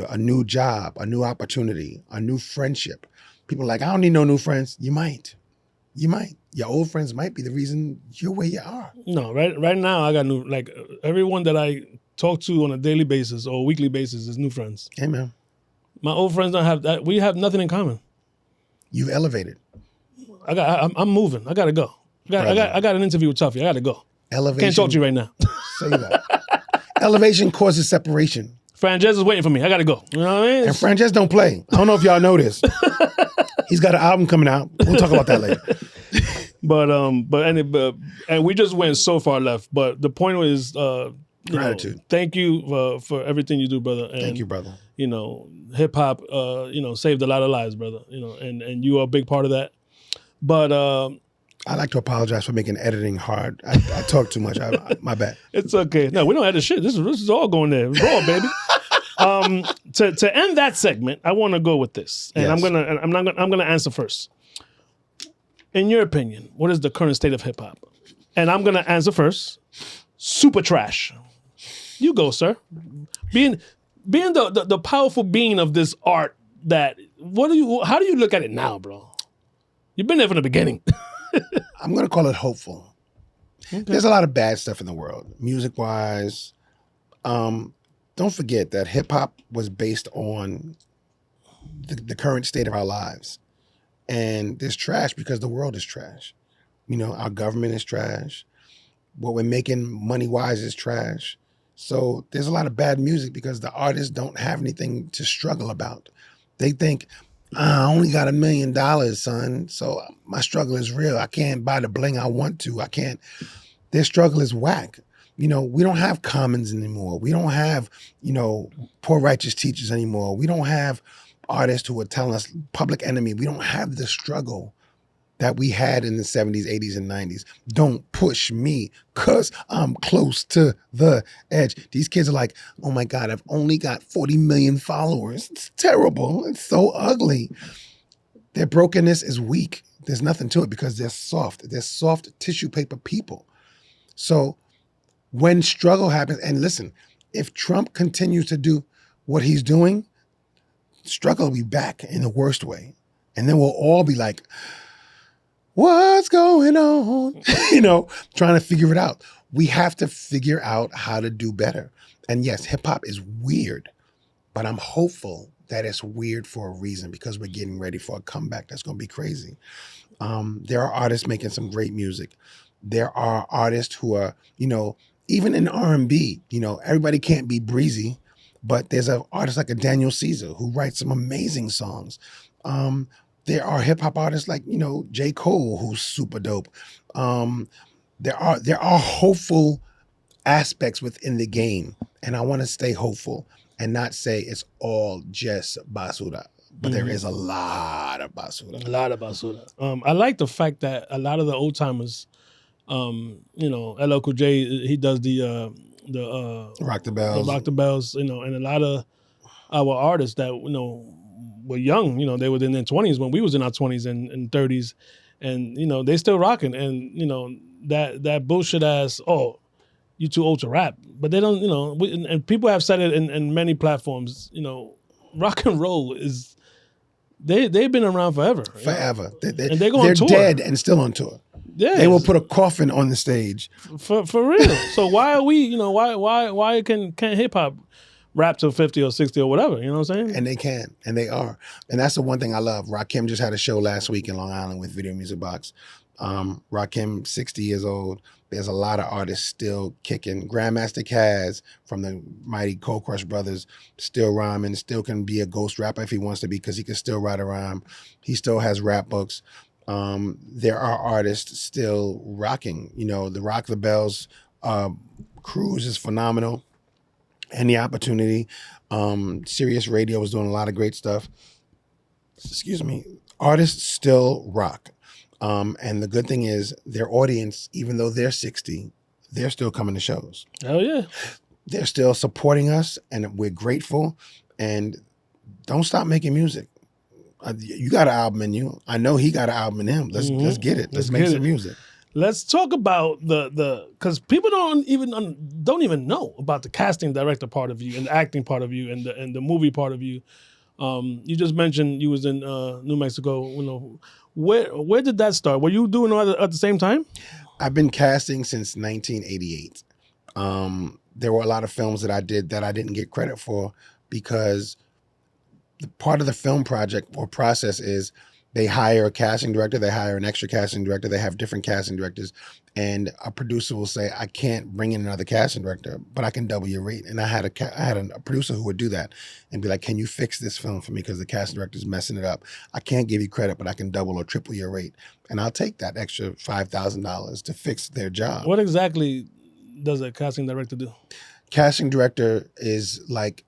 A new job, a new opportunity, a new friendship. People are like, I don't need no new friends. You might. Your old friends might be the reason you're where you are. No, right now I got new, like everyone that I talk to on a daily basis or weekly basis is new friends. Amen. My old friends don't have that. We have nothing in common. You've elevated. I'm moving. I gotta go. I got an interview with Tuffy. I gotta go. Elevation. Can't talk to you right now. Say that. Elevation causes separation. Frances is waiting for me. I gotta go. You know what I mean? And Frances don't play. I don't know if y'all know this. He's got an album coming out. We'll talk about that later. And we just went so far left. But the point was, gratitude. Thank you for everything you do, brother. And, thank you, brother. Hip hop, saved a lot of lives, brother. And you are a big part of that. But I like to apologize for making editing hard. I talk too much. My bad. It's okay. No, we don't edit shit. This is all going there. Raw, baby. To end that segment, I want to go with this, and yes. I'm gonna answer first. In your opinion, what is the current state of hip hop? And I'm gonna answer first. Super trash. You go, sir. Being the powerful being of this art, how do you look at it now, bro? You've been there from the beginning. I'm going to call it hopeful. Okay. There's a lot of bad stuff in the world, music-wise. Don't forget that hip-hop was based on the current state of our lives. And there's trash because the world is trash. Our government is trash. What we're making money-wise is trash. So there's a lot of bad music because the artists don't have anything to struggle about. They think, I only got $1 million, son. So my struggle is real. I can't buy the bling I want to. I can't. Their struggle is whack. We don't have commons anymore. We don't have, poor righteous teachers anymore. We don't have artists who are telling us Public Enemy. We don't have the struggle that we had in the 70s, 80s, and 90s. Don't push me because I'm close to the edge. These kids are like, oh my God, I've only got 40 million followers. It's terrible. It's so ugly. Their brokenness is weak. There's nothing to it because they're soft. They're soft tissue paper people. So when struggle happens, and listen, if Trump continues to do what he's doing, struggle will be back in the worst way. And then we'll all be like, what's going on? Trying to figure it out. We have to figure out how to do better. And yes, hip hop is weird, but I'm hopeful that it's weird for a reason because we're getting ready for a comeback that's going to be crazy. There are artists making some great music. There are artists who are, even in R&B, everybody can't be breezy, but there's an artist like a Daniel Caesar who writes some amazing songs. There are hip hop artists like, J. Cole, who's super dope. There are hopeful aspects within the game. And I want to stay hopeful and not say it's all just basura. But there is a lot of basura. A lot of basura. I like the fact that a lot of the old timers, LL Cool J, he does the Rock the Bells. Rock the Bells, and a lot of our artists that, were young, they were in their 20s when we was in our 20s and 30s, and they still rocking, and that bullshit ass, oh, you too old to rap, but they don't, and people have said it in many platforms, rock and roll is they've been around forever, and they go on tour. They're dead and still on tour. Yeah, they will put a coffin on the stage for real. So why are we, why can't hip hop rap till 50 or 60 or whatever, you know what I'm saying? And they can, and they are. And that's the one thing I love. Rakim just had a show last week in Long Island with Video Music Box. Rakim, 60 years old. There's a lot of artists still kicking. Grandmaster Caz from the mighty Cold Crush Brothers, still rhyming, still can be a ghost rapper if he wants to be because he can still write a rhyme. He still has rap books. There are artists still rocking. The Rock the Bells cruise is phenomenal. Any opportunity. Sirius Radio is doing a lot of great stuff. Excuse me. Artists still rock. And the good thing is their audience, even though they're 60, they're still coming to shows. Oh, yeah. They're still supporting us, and we're grateful. And don't stop making music. You got an album in you. I know he got an album in him. Let's get it. Let's make some music. Let's talk about because people don't even know about the casting director part of you and the acting part of you and the movie part of you. You just mentioned you was in New Mexico. Where did that start? Were you doing it at the same time? I've been casting since 1988. There were a lot of films that I did that I didn't get credit for because the part of the film project or process is they hire a casting director, they hire an extra casting director, they have different casting directors, and a producer will say, I can't bring in another casting director, but I can double your rate. And I had a producer who would do that and be like, can you fix this film for me because the casting director's messing it up? I can't give you credit, but I can double or triple your rate. And I'll take that extra $5,000 to fix their job. What exactly does a casting director do? Casting director is like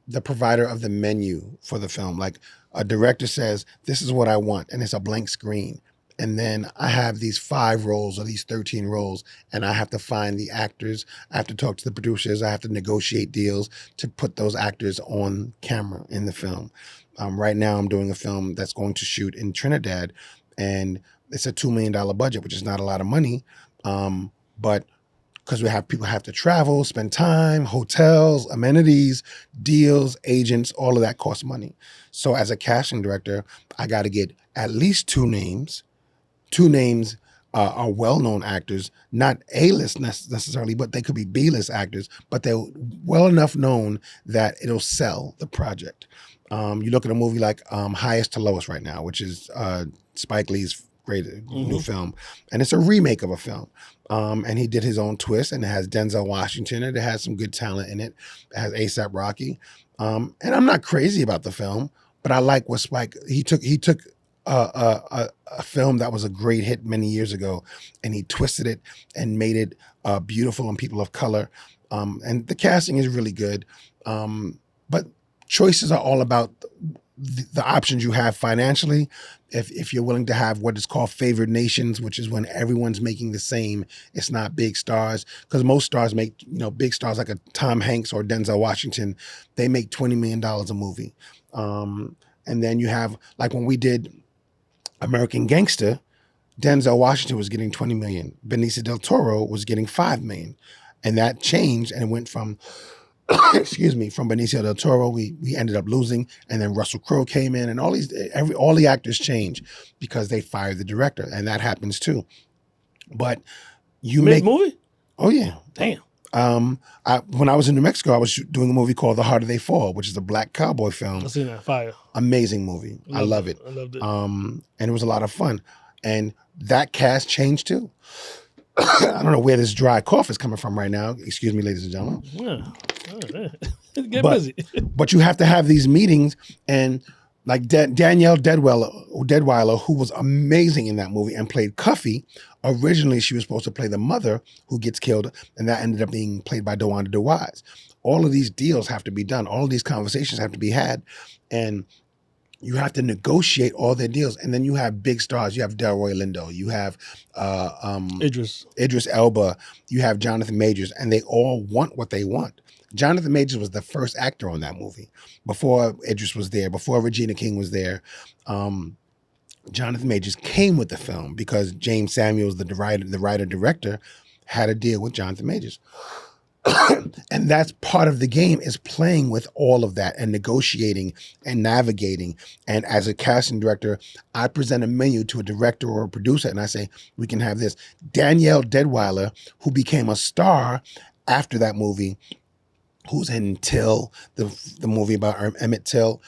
the provider of the menu for the film. Like a director says, this is what I want, and it's a blank screen. And then I have these 5 roles or these 13 roles, and I have to find the actors. I have to talk to the producers. I have to negotiate deals to put those actors on camera in the film. Right now I'm doing a film that's going to shoot in Trinidad, and it's a $2 million budget, which is not a lot of money. but because people have to travel, spend time, hotels, amenities, deals, agents, all of that costs money. So as a casting director, I got to get at least two names. Two names are well-known actors, not A-list necessarily, but they could be B-list actors, but they're well enough known that it'll sell the project. You look at a movie like Highest to Lowest right now, which is Spike Lee's great new film, and it's a remake of a film. And he did his own twist, and it has Denzel Washington, and it has some good talent in it. It has A$AP Rocky, and I'm not crazy about the film, but I like what Spike he took a film that was a great hit many years ago, and he twisted it and made it beautiful and people of color. And the casting is really good, but choices are all about the options you have financially. If you're willing to have what is called favored nations, which is when everyone's making the same, it's not big stars, because most stars make, big stars like a Tom Hanks or Denzel Washington, they make $20 million a movie. And then you have, like when we did American Gangster, Denzel Washington was getting 20 million. Benicio del Toro was getting 5 million. And that changed, and it went from excuse me, from Benicio del Toro, we ended up losing, and then Russell Crowe came in, and all the actors changed because they fired the director, and that happens too. But you make movie? Oh yeah, damn. When I was in New Mexico, I was doing a movie called The Harder They Fall, which is a black cowboy film. I've seen that. Fire. Amazing movie. I love it. I loved it. And it was a lot of fun, and that cast changed too. I don't know where this dry cough is coming from right now. Excuse me, ladies and gentlemen. Yeah. Get busy. But you have to have these meetings, and like Danielle Deadweiler, who was amazing in that movie and played Cuffy. Originally, she was supposed to play the mother who gets killed, and that ended up being played by DeWanda DeWise. All of these deals have to be done. All of these conversations have to be had, and you have to negotiate all their deals. And then you have big stars. You have Delroy Lindo. You have Idris Elba. You have Jonathan Majors, and they all want what they want. Jonathan Majors was the first actor on that movie. Before Idris was there, before Regina King was there, Jonathan Majors came with the film because James Samuels, the writer-director, had a deal with Jonathan Majors. And that's part of the game, is playing with all of that and negotiating and navigating. And as a casting director, I present a menu to a director or a producer, and I say, we can have this. Danielle Deadweiler, who became a star after that movie, who's in Till, the movie about Emmett Till,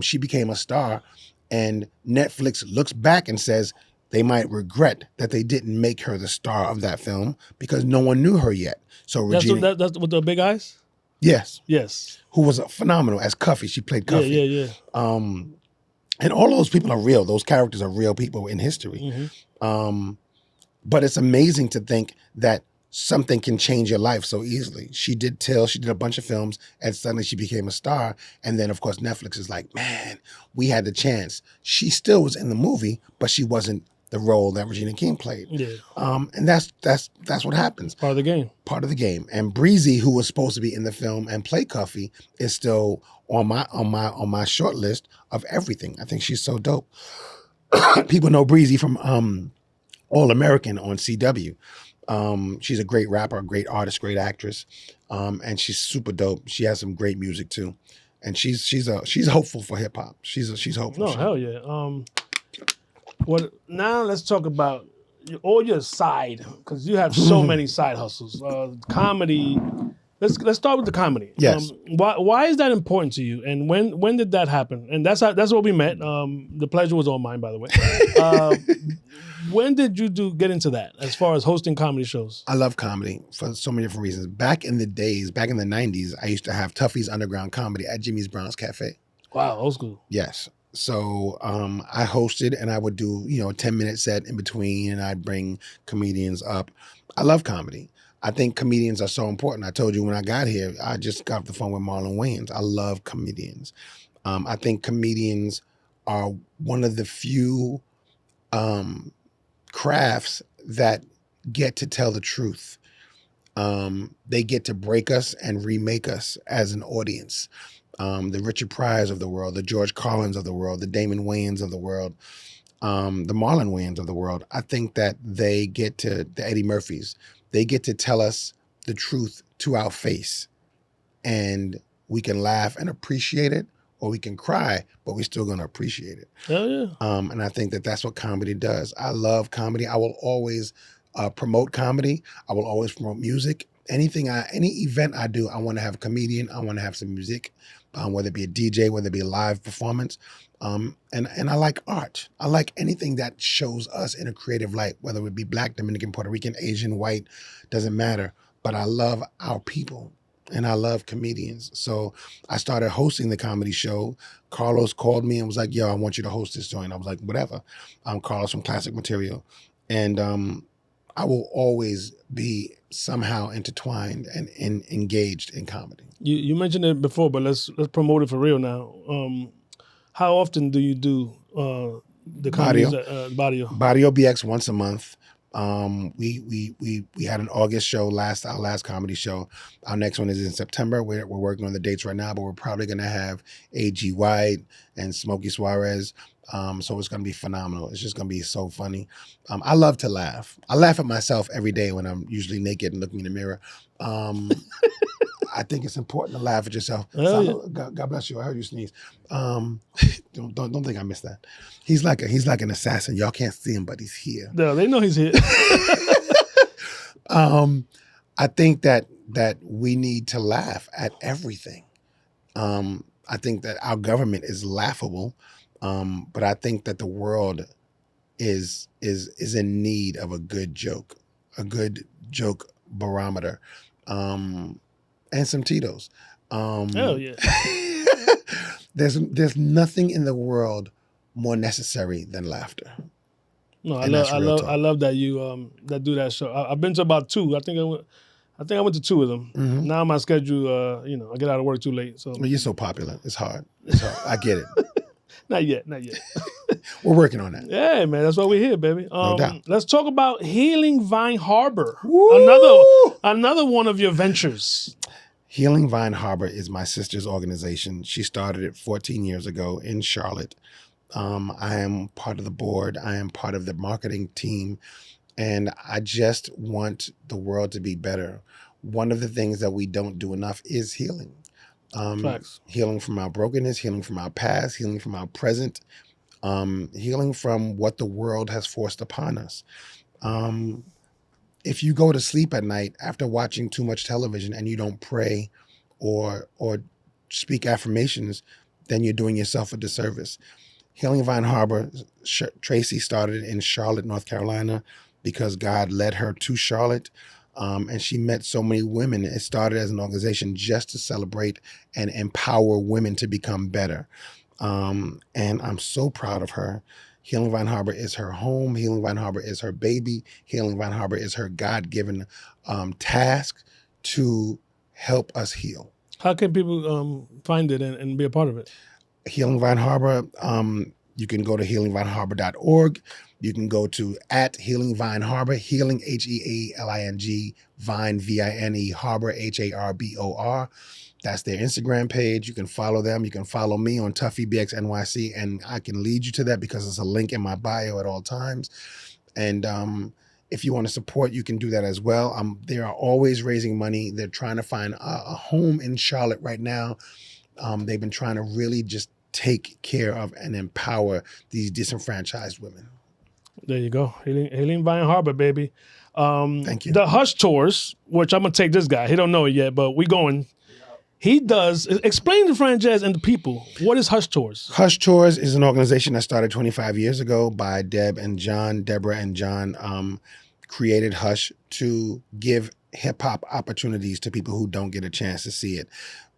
she became a star. And Netflix looks back and says they might regret that they didn't make her the star of that film because no one knew her yet. So Regina, that's with the big eyes? Yes. Who was phenomenal as Cuffy. She played Cuffy. Yeah. And all those people are real. Those characters are real people in history. Mm-hmm. But it's amazing to think that something can change your life so easily. She did Till, she did a bunch of films, and suddenly she became a star. And then, of course, Netflix is like, man, we had the chance. She still was in the movie, but she wasn't the role that Regina King played. Yeah. And that's what happens. Part of the game. Part of the game. And Breezy, who was supposed to be in the film and play Cuffy, is still on my short list of everything. I think she's so dope. People know Breezy from All American on CW. She's a great rapper, great artist, great actress, and she's super dope. She has some great music too, and she's hopeful for hip hop. She's hopeful. No, hell yeah. Now let's talk about all your side, because you have so many side hustles. Comedy. Let's start with the comedy. Yes. Why is that important to you? And when did that happen? And that's what we met. The pleasure was all mine, by the way. When did you get into that as far as hosting comedy shows? I love comedy for so many different reasons. Back in the 90s, I used to have Tuffy's Underground Comedy at Jimmy's Brown's Cafe. Wow, old school. Yes. So I hosted, and I would do, a 10-minute set in between, and I'd bring comedians up. I love comedy. I think comedians are so important. I told you when I got here, I just got off the phone with Marlon Wayans. I love comedians. I think comedians are one of the few crafts that get to tell the truth. They get to break us and remake us as an audience. The Richard Pryors of the world, the George Carlins of the world, the Damon Wayans of the world, the Marlon Wayans of the world. I think that they get to, the Eddie Murphys, they get to tell us the truth to our face, and we can laugh and appreciate it, or we can cry, but we're still going to appreciate it. Hell yeah. And I think that that's what comedy does. I love comedy. I will always promote comedy. I will always promote music. Any event I do, I want to have a comedian. I want to have some music, whether it be a DJ, whether it be a live performance. And I like art. I like anything that shows us in a creative light, whether it be Black, Dominican, Puerto Rican, Asian, white, doesn't matter. But I love our people. And I love comedians. So I started hosting the comedy show. Carlos called me and was like, yo, I want you to host this joint. I was like, whatever. I'm Carlos from Classic Material. And I will always be somehow intertwined and engaged in comedy. You mentioned it before, but let's promote it for real now. How often do you do the comedies at Barrio? Barrio BX once a month. We had an August show, our last comedy show. Our next one is in September. We're working on the dates right now, but we're probably going to have A.G. White and Smokey Suarez. So it's going to be phenomenal. It's just going to be so funny. I love to laugh. I laugh at myself every day when I'm usually naked and looking in the mirror. I think it's important to laugh at yourself. God bless you. I heard you sneeze. Don't think I missed that. He's like an assassin. Y'all can't see him, but he's here. No, they know he's here. I think that we need to laugh at everything. I think that our government is laughable, but I think that the world is in need of a good joke barometer. And some Tito's. Hell yeah. There's nothing in the world more necessary than laughter. No, I love that you that do that show. I've been to about 2. I think I went to 2 of them. Mm-hmm. Now my schedule, I get out of work too late. So well, you're so popular. It's hard. I get it. Not yet. We're working on that. Yeah, man. That's why we're here, baby. No doubt. Let's talk about Healing Vine Harbor. Woo! Another one of your ventures. Healing Vine Harbor is my sister's organization. She started it 14 years ago in Charlotte. I am part of the board. I am part of the marketing team. And I just want the world to be better. One of the things that we don't do enough is healing. Healing from our brokenness, healing from our past, healing from our present, healing from what the world has forced upon us. If you go to sleep at night after watching too much television and you don't pray or speak affirmations, then you're doing yourself a disservice. Healing Vine Harbor, Tracy started in Charlotte, North Carolina, because God led her to Charlotte. And she met so many women. It started as an organization just to celebrate and empower women to become better. And I'm so proud of her. Healing Vine Harbor is her home. Healing Vine Harbor is her baby. Healing Vine Harbor is her God-given task to help us heal. How can people find it and be a part of it? Healing Vine Harbor, you can go to healingvineharbor.org. You can go to @Healing Vine Harbor, Healing HEALING, Vine VINE, Harbor HARBOR. That's their Instagram page. You can follow them. You can follow me on Tuffy BX NYC, and I can lead you to that because it's a link in my bio at all times. And if you want to support, you can do that as well. They are always raising money. They're trying to find a home in Charlotte right now. They've been trying to really just take care of and empower these disenfranchised women. There you go. Healing Vine Harbor, baby. Thank you. The Hush Tours, which I'm going to take this guy. He don't know it yet, but we going. He does. Explain to franchise and the people, what is Hush Tours? Hush Tours is an organization that started 25 years ago by Deborah and John, created Hush to give hip-hop opportunities to people who don't get a chance to see it.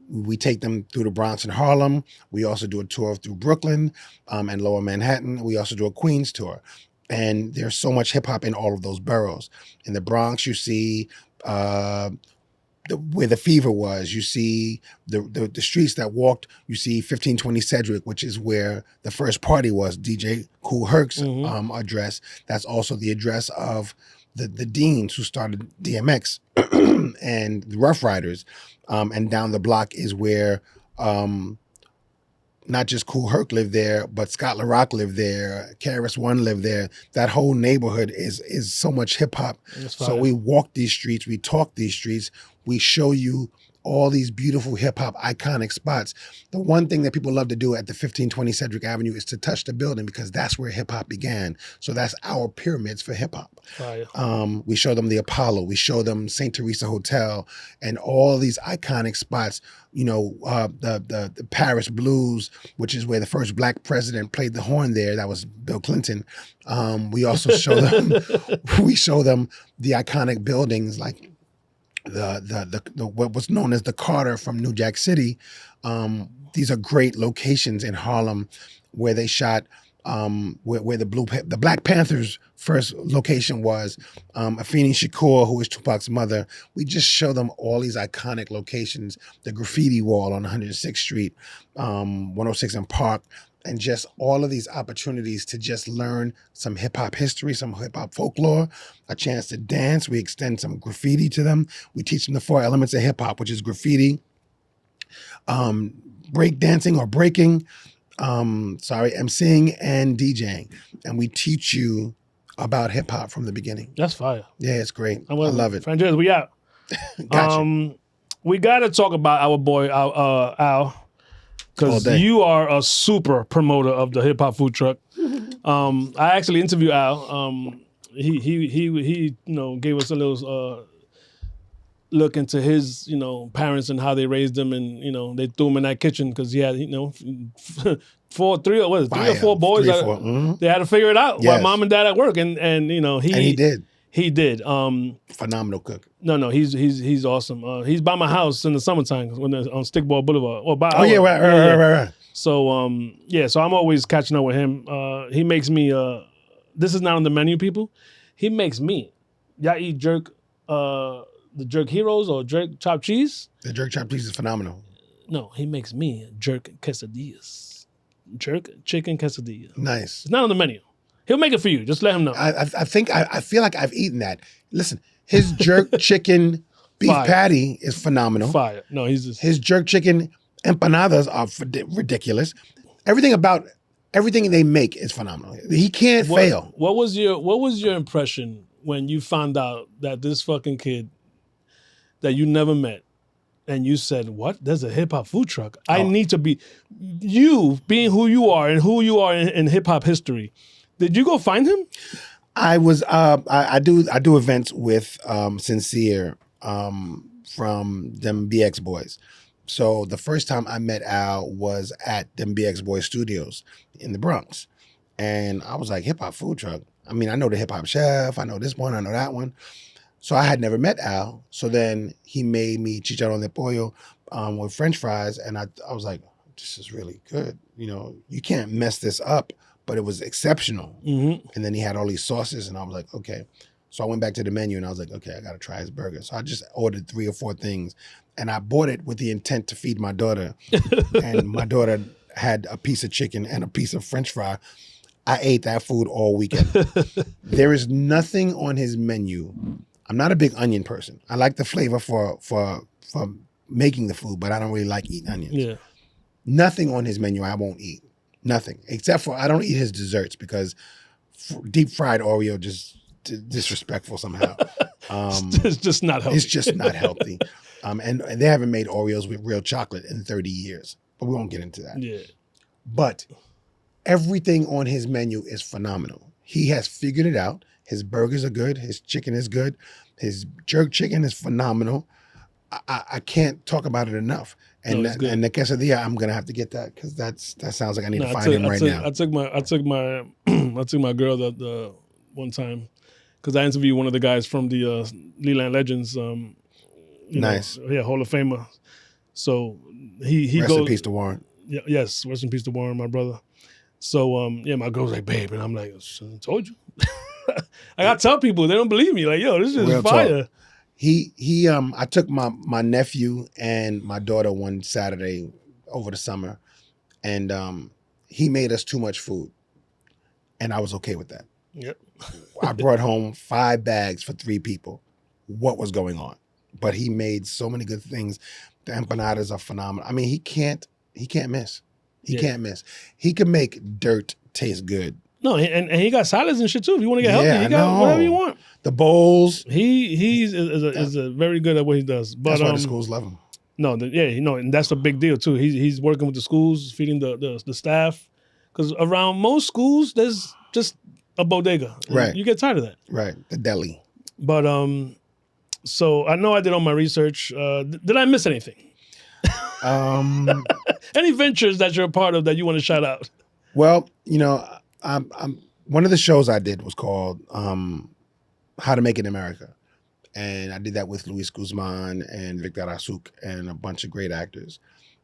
We take them through the Bronx and Harlem. We also do a tour through Brooklyn and Lower Manhattan. We also do a Queens tour. And there's so much hip-hop in all of those boroughs. In the Bronx, you see where the fever was. You see the streets that walked. You see 1520 Cedric, which is where the first party was, DJ Kool Herc's address. That's also the address of the Deans who started DMX and the Rough Riders. And down the block is where not just Kool Herc lived there, but Scott LaRock lived there, KRS One lived there. That whole neighborhood is so much hip hop. So we walk these streets, we talk these streets, we show you all these beautiful hip hop iconic spots. The one thing that people love to do at the 1520 Cedric Avenue is to touch the building because that's where hip hop began. So that's our pyramids for hip hop. We show them the Apollo, we show them St. Teresa Hotel, and all these iconic spots. You know, the Paris Blues, which is where the first black president played the horn there. That was Bill Clinton. We also show them the iconic buildings like the what was known as the Carter from New Jack City. These are great locations in Harlem where they shot where the Black Panthers' first location was. Afeni Shakur, who is Tupac's mother. We just show them all these iconic locations, the graffiti wall on 106th Street, 106 and Park, and just all of these opportunities to just learn some hip hop history, some hip hop folklore, a chance to dance. We extend some graffiti to them. We teach them the 4 elements of hip hop, which is graffiti, break dancing or breaking, emceeing and DJing. And we teach you about hip hop from the beginning. That's fire. Yeah, it's great. I love it. Franchise, we out. Gotcha. We got to talk about our boy, Al. Because you are a super promoter of the hip hop food truck. I actually interviewed Al. He gave us a little look into his parents and how they raised him, and they threw him in that kitchen because he had three or four boys. They had to figure it out while mom and dad at work, and he did. He did. Phenomenal cook. No, he's awesome. He's by my house in the summertime when they're on Stickball Boulevard. Right. So so I'm always catching up with him. He makes me. This is not on the menu, people. He makes me. Y'all eat jerk, the jerk heroes or jerk chopped cheese? The jerk chopped cheese is phenomenal. No, he makes me jerk quesadillas. Jerk chicken quesadilla. Nice. It's not on the menu. He'll make it for you. Just let him know. I feel like I've eaten that. Listen, his jerk chicken beef patty is phenomenal. Fire. No, his jerk chicken empanadas are ridiculous. Everything they make is phenomenal. He can't fail. What was your impression when you found out that this fucking kid that you never met, and you said, "What? There's a hip hop food truck. I need to be." You being who you are and who you are in hip hop history. Did you go find him? I was. I do events with Sincere from them BX Boys. So the first time I met Al was at them BX Boys studios in the Bronx, and I was like, hip hop food truck. I mean, I know the hip hop chef. I know this one. I know that one. So I had never met Al. So then he made me chicharrón de pollo with French fries, and I was like, this is really good. You can't mess this up. But it was exceptional. Mm-hmm. And then he had all these sauces, and I was like, okay. So I went back to the menu, and I was like, okay, I got to try his burger. So I just ordered 3 or 4 things, and I bought it with the intent to feed my daughter. And my daughter had a piece of chicken and a piece of French fry. I ate that food all weekend. There is nothing on his menu. I'm not a big onion person. I like the flavor for making the food, but I don't really like eating onions. Yeah. Nothing on his menu I won't eat. Nothing, except for I don't eat his desserts because deep fried Oreo just disrespectful somehow. It's just not healthy. It's just not healthy. And they haven't made Oreos with real chocolate in 30 years, but we won't get into that. Yeah. But everything on his menu is phenomenal. He has figured it out. His burgers are good. His chicken is good. His jerk chicken is phenomenal. I can't talk about it enough. And the quesadilla, I'm gonna have to get that because that sounds like I need to find him right now. I took my girl the one time because I interviewed one of the guys from the Leland Legends. Nice. Hall of Famer. So he rest goes. In peace to Warren. Yes, rest in peace to Warren, my brother. So my girl's like, babe, and I'm like, I told you. I gotta tell people, they don't believe me. Like, yo, this is real fire. Talk. I took my nephew and my daughter one Saturday over the summer, and he made us too much food, and I was okay with that. Yep. I brought home 5 bags for 3 people. What was going on? But he made so many good things. The empanadas are phenomenal. I mean, he can't miss. He can't miss. He can make dirt taste good. No, and he got salads and shit too. If you want to get healthy, he got whatever you want. The bowls. He is a very good at what he does. But that's why the schools love him. No, and that's a big deal too. He's working with the schools, feeding the staff, because around most schools there's just a bodega. Right. You get tired of that. Right. The deli. But so I know I did all my research. Did I miss anything? Any ventures that you're a part of that you want to shout out? Well, I'm one of the shows I did was called How to Make It in America. And I did that with Luis Guzman and Victor Azuk and a bunch of great actors.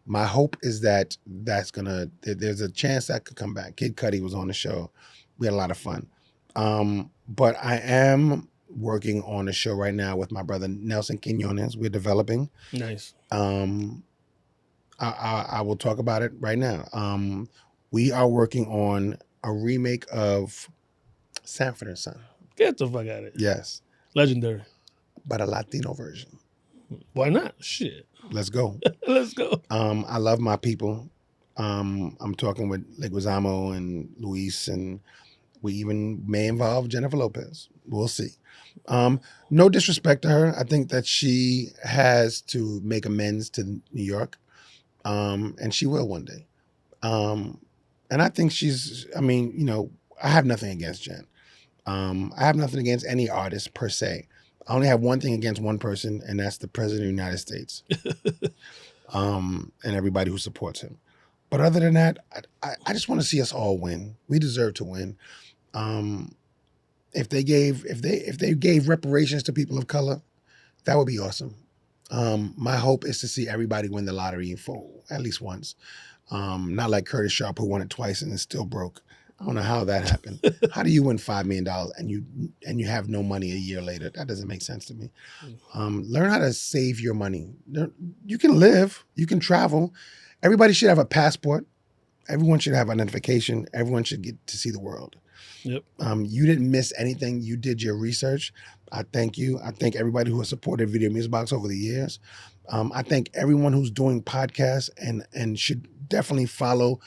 My hope is that there's a chance that could come back. Kid Cudi was on the show. We had a lot of fun. But I am working on a show right now with my brother Nelson Quinones. We're developing. Nice. I will talk about it right now. We are working on a remake of Sanford and Son. Get the fuck out of it. Yes. Legendary. But a Latino version. Why not? Shit. Let's go. Let's go. I love my people. I'm talking with Leguizamo and Luis, and we even may involve Jennifer Lopez. We'll see. No disrespect to her. I think that she has to make amends to New York, and she will one day. And I think I have nothing against Jen. I have nothing against any artist per se. I only have one thing against one person, and that's the President of the United States, and everybody who supports him. But other than that, I just want to see us all win. We deserve to win. If they gave reparations to people of color, that would be awesome. My hope is to see everybody win the lottery for at least once. Not like Curtis Sharp, who won it twice and is still broke. I don't know how that happened. How do you win $5 million and you have no money a year later? That doesn't make sense to me. Learn how to save your money. You can live, you can travel. Everybody should have a passport. Everyone should have identification. Everyone should get to see the world. Yep. You didn't miss anything. You did your research. I thank you. I thank everybody who has supported Video Music Box over the years. I thank everyone who's doing podcasts and should definitely follow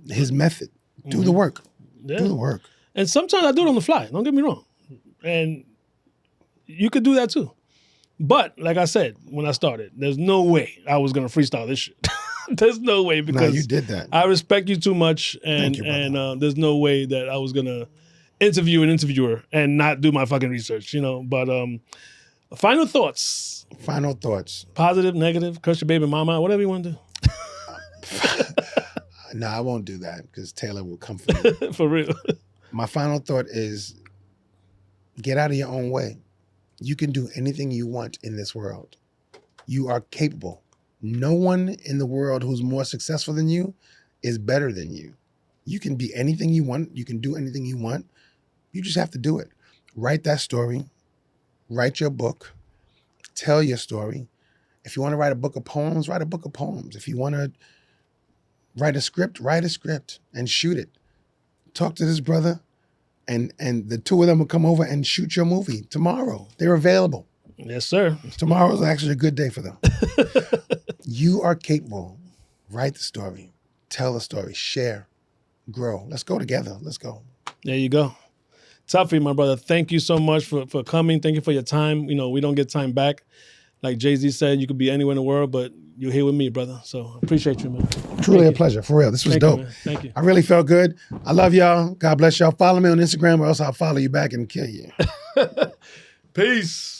his method. Do the work. Yeah. Do the work. And sometimes I do it on the fly. Don't get me wrong. And you could do that too. But like I said, when I started, there's no way I was going to freestyle this shit. There's no way, because you did that. I respect you too much, and you, there's no way that I was going to interview an interviewer and not do my fucking research, But final thoughts. Final thoughts. Positive, negative, curse your baby mama, whatever you want to do. No, I won't do that because Taylor will come for me. For real. My final thought is get out of your own way. You can do anything you want in this world. You are capable. No one in the world who's more successful than you is better than you. You can be anything you want. You can do anything you want. You just have to do it. Write that story. Write your book. Tell your story. If you want to write a book of poems, write a book of poems. If you want to write a script and shoot it. Talk to this brother, and the two of them will come over and shoot your movie tomorrow. They're available. Yes, sir. Tomorrow's actually a good day for them. You are capable. Write the story. Tell the story. Share. Grow. Let's go together. Let's go. There you go. Tuffy, my brother, thank you so much for coming. Thank you for your time. We don't get time back. Like Jay-Z said, you could be anywhere in the world, but you're here with me, brother. So I appreciate you, man. Truly a pleasure, for real. This was dope. Thank you. I really felt good. I love y'all. God bless y'all. Follow me on Instagram or else I'll follow you back and kill you. Peace.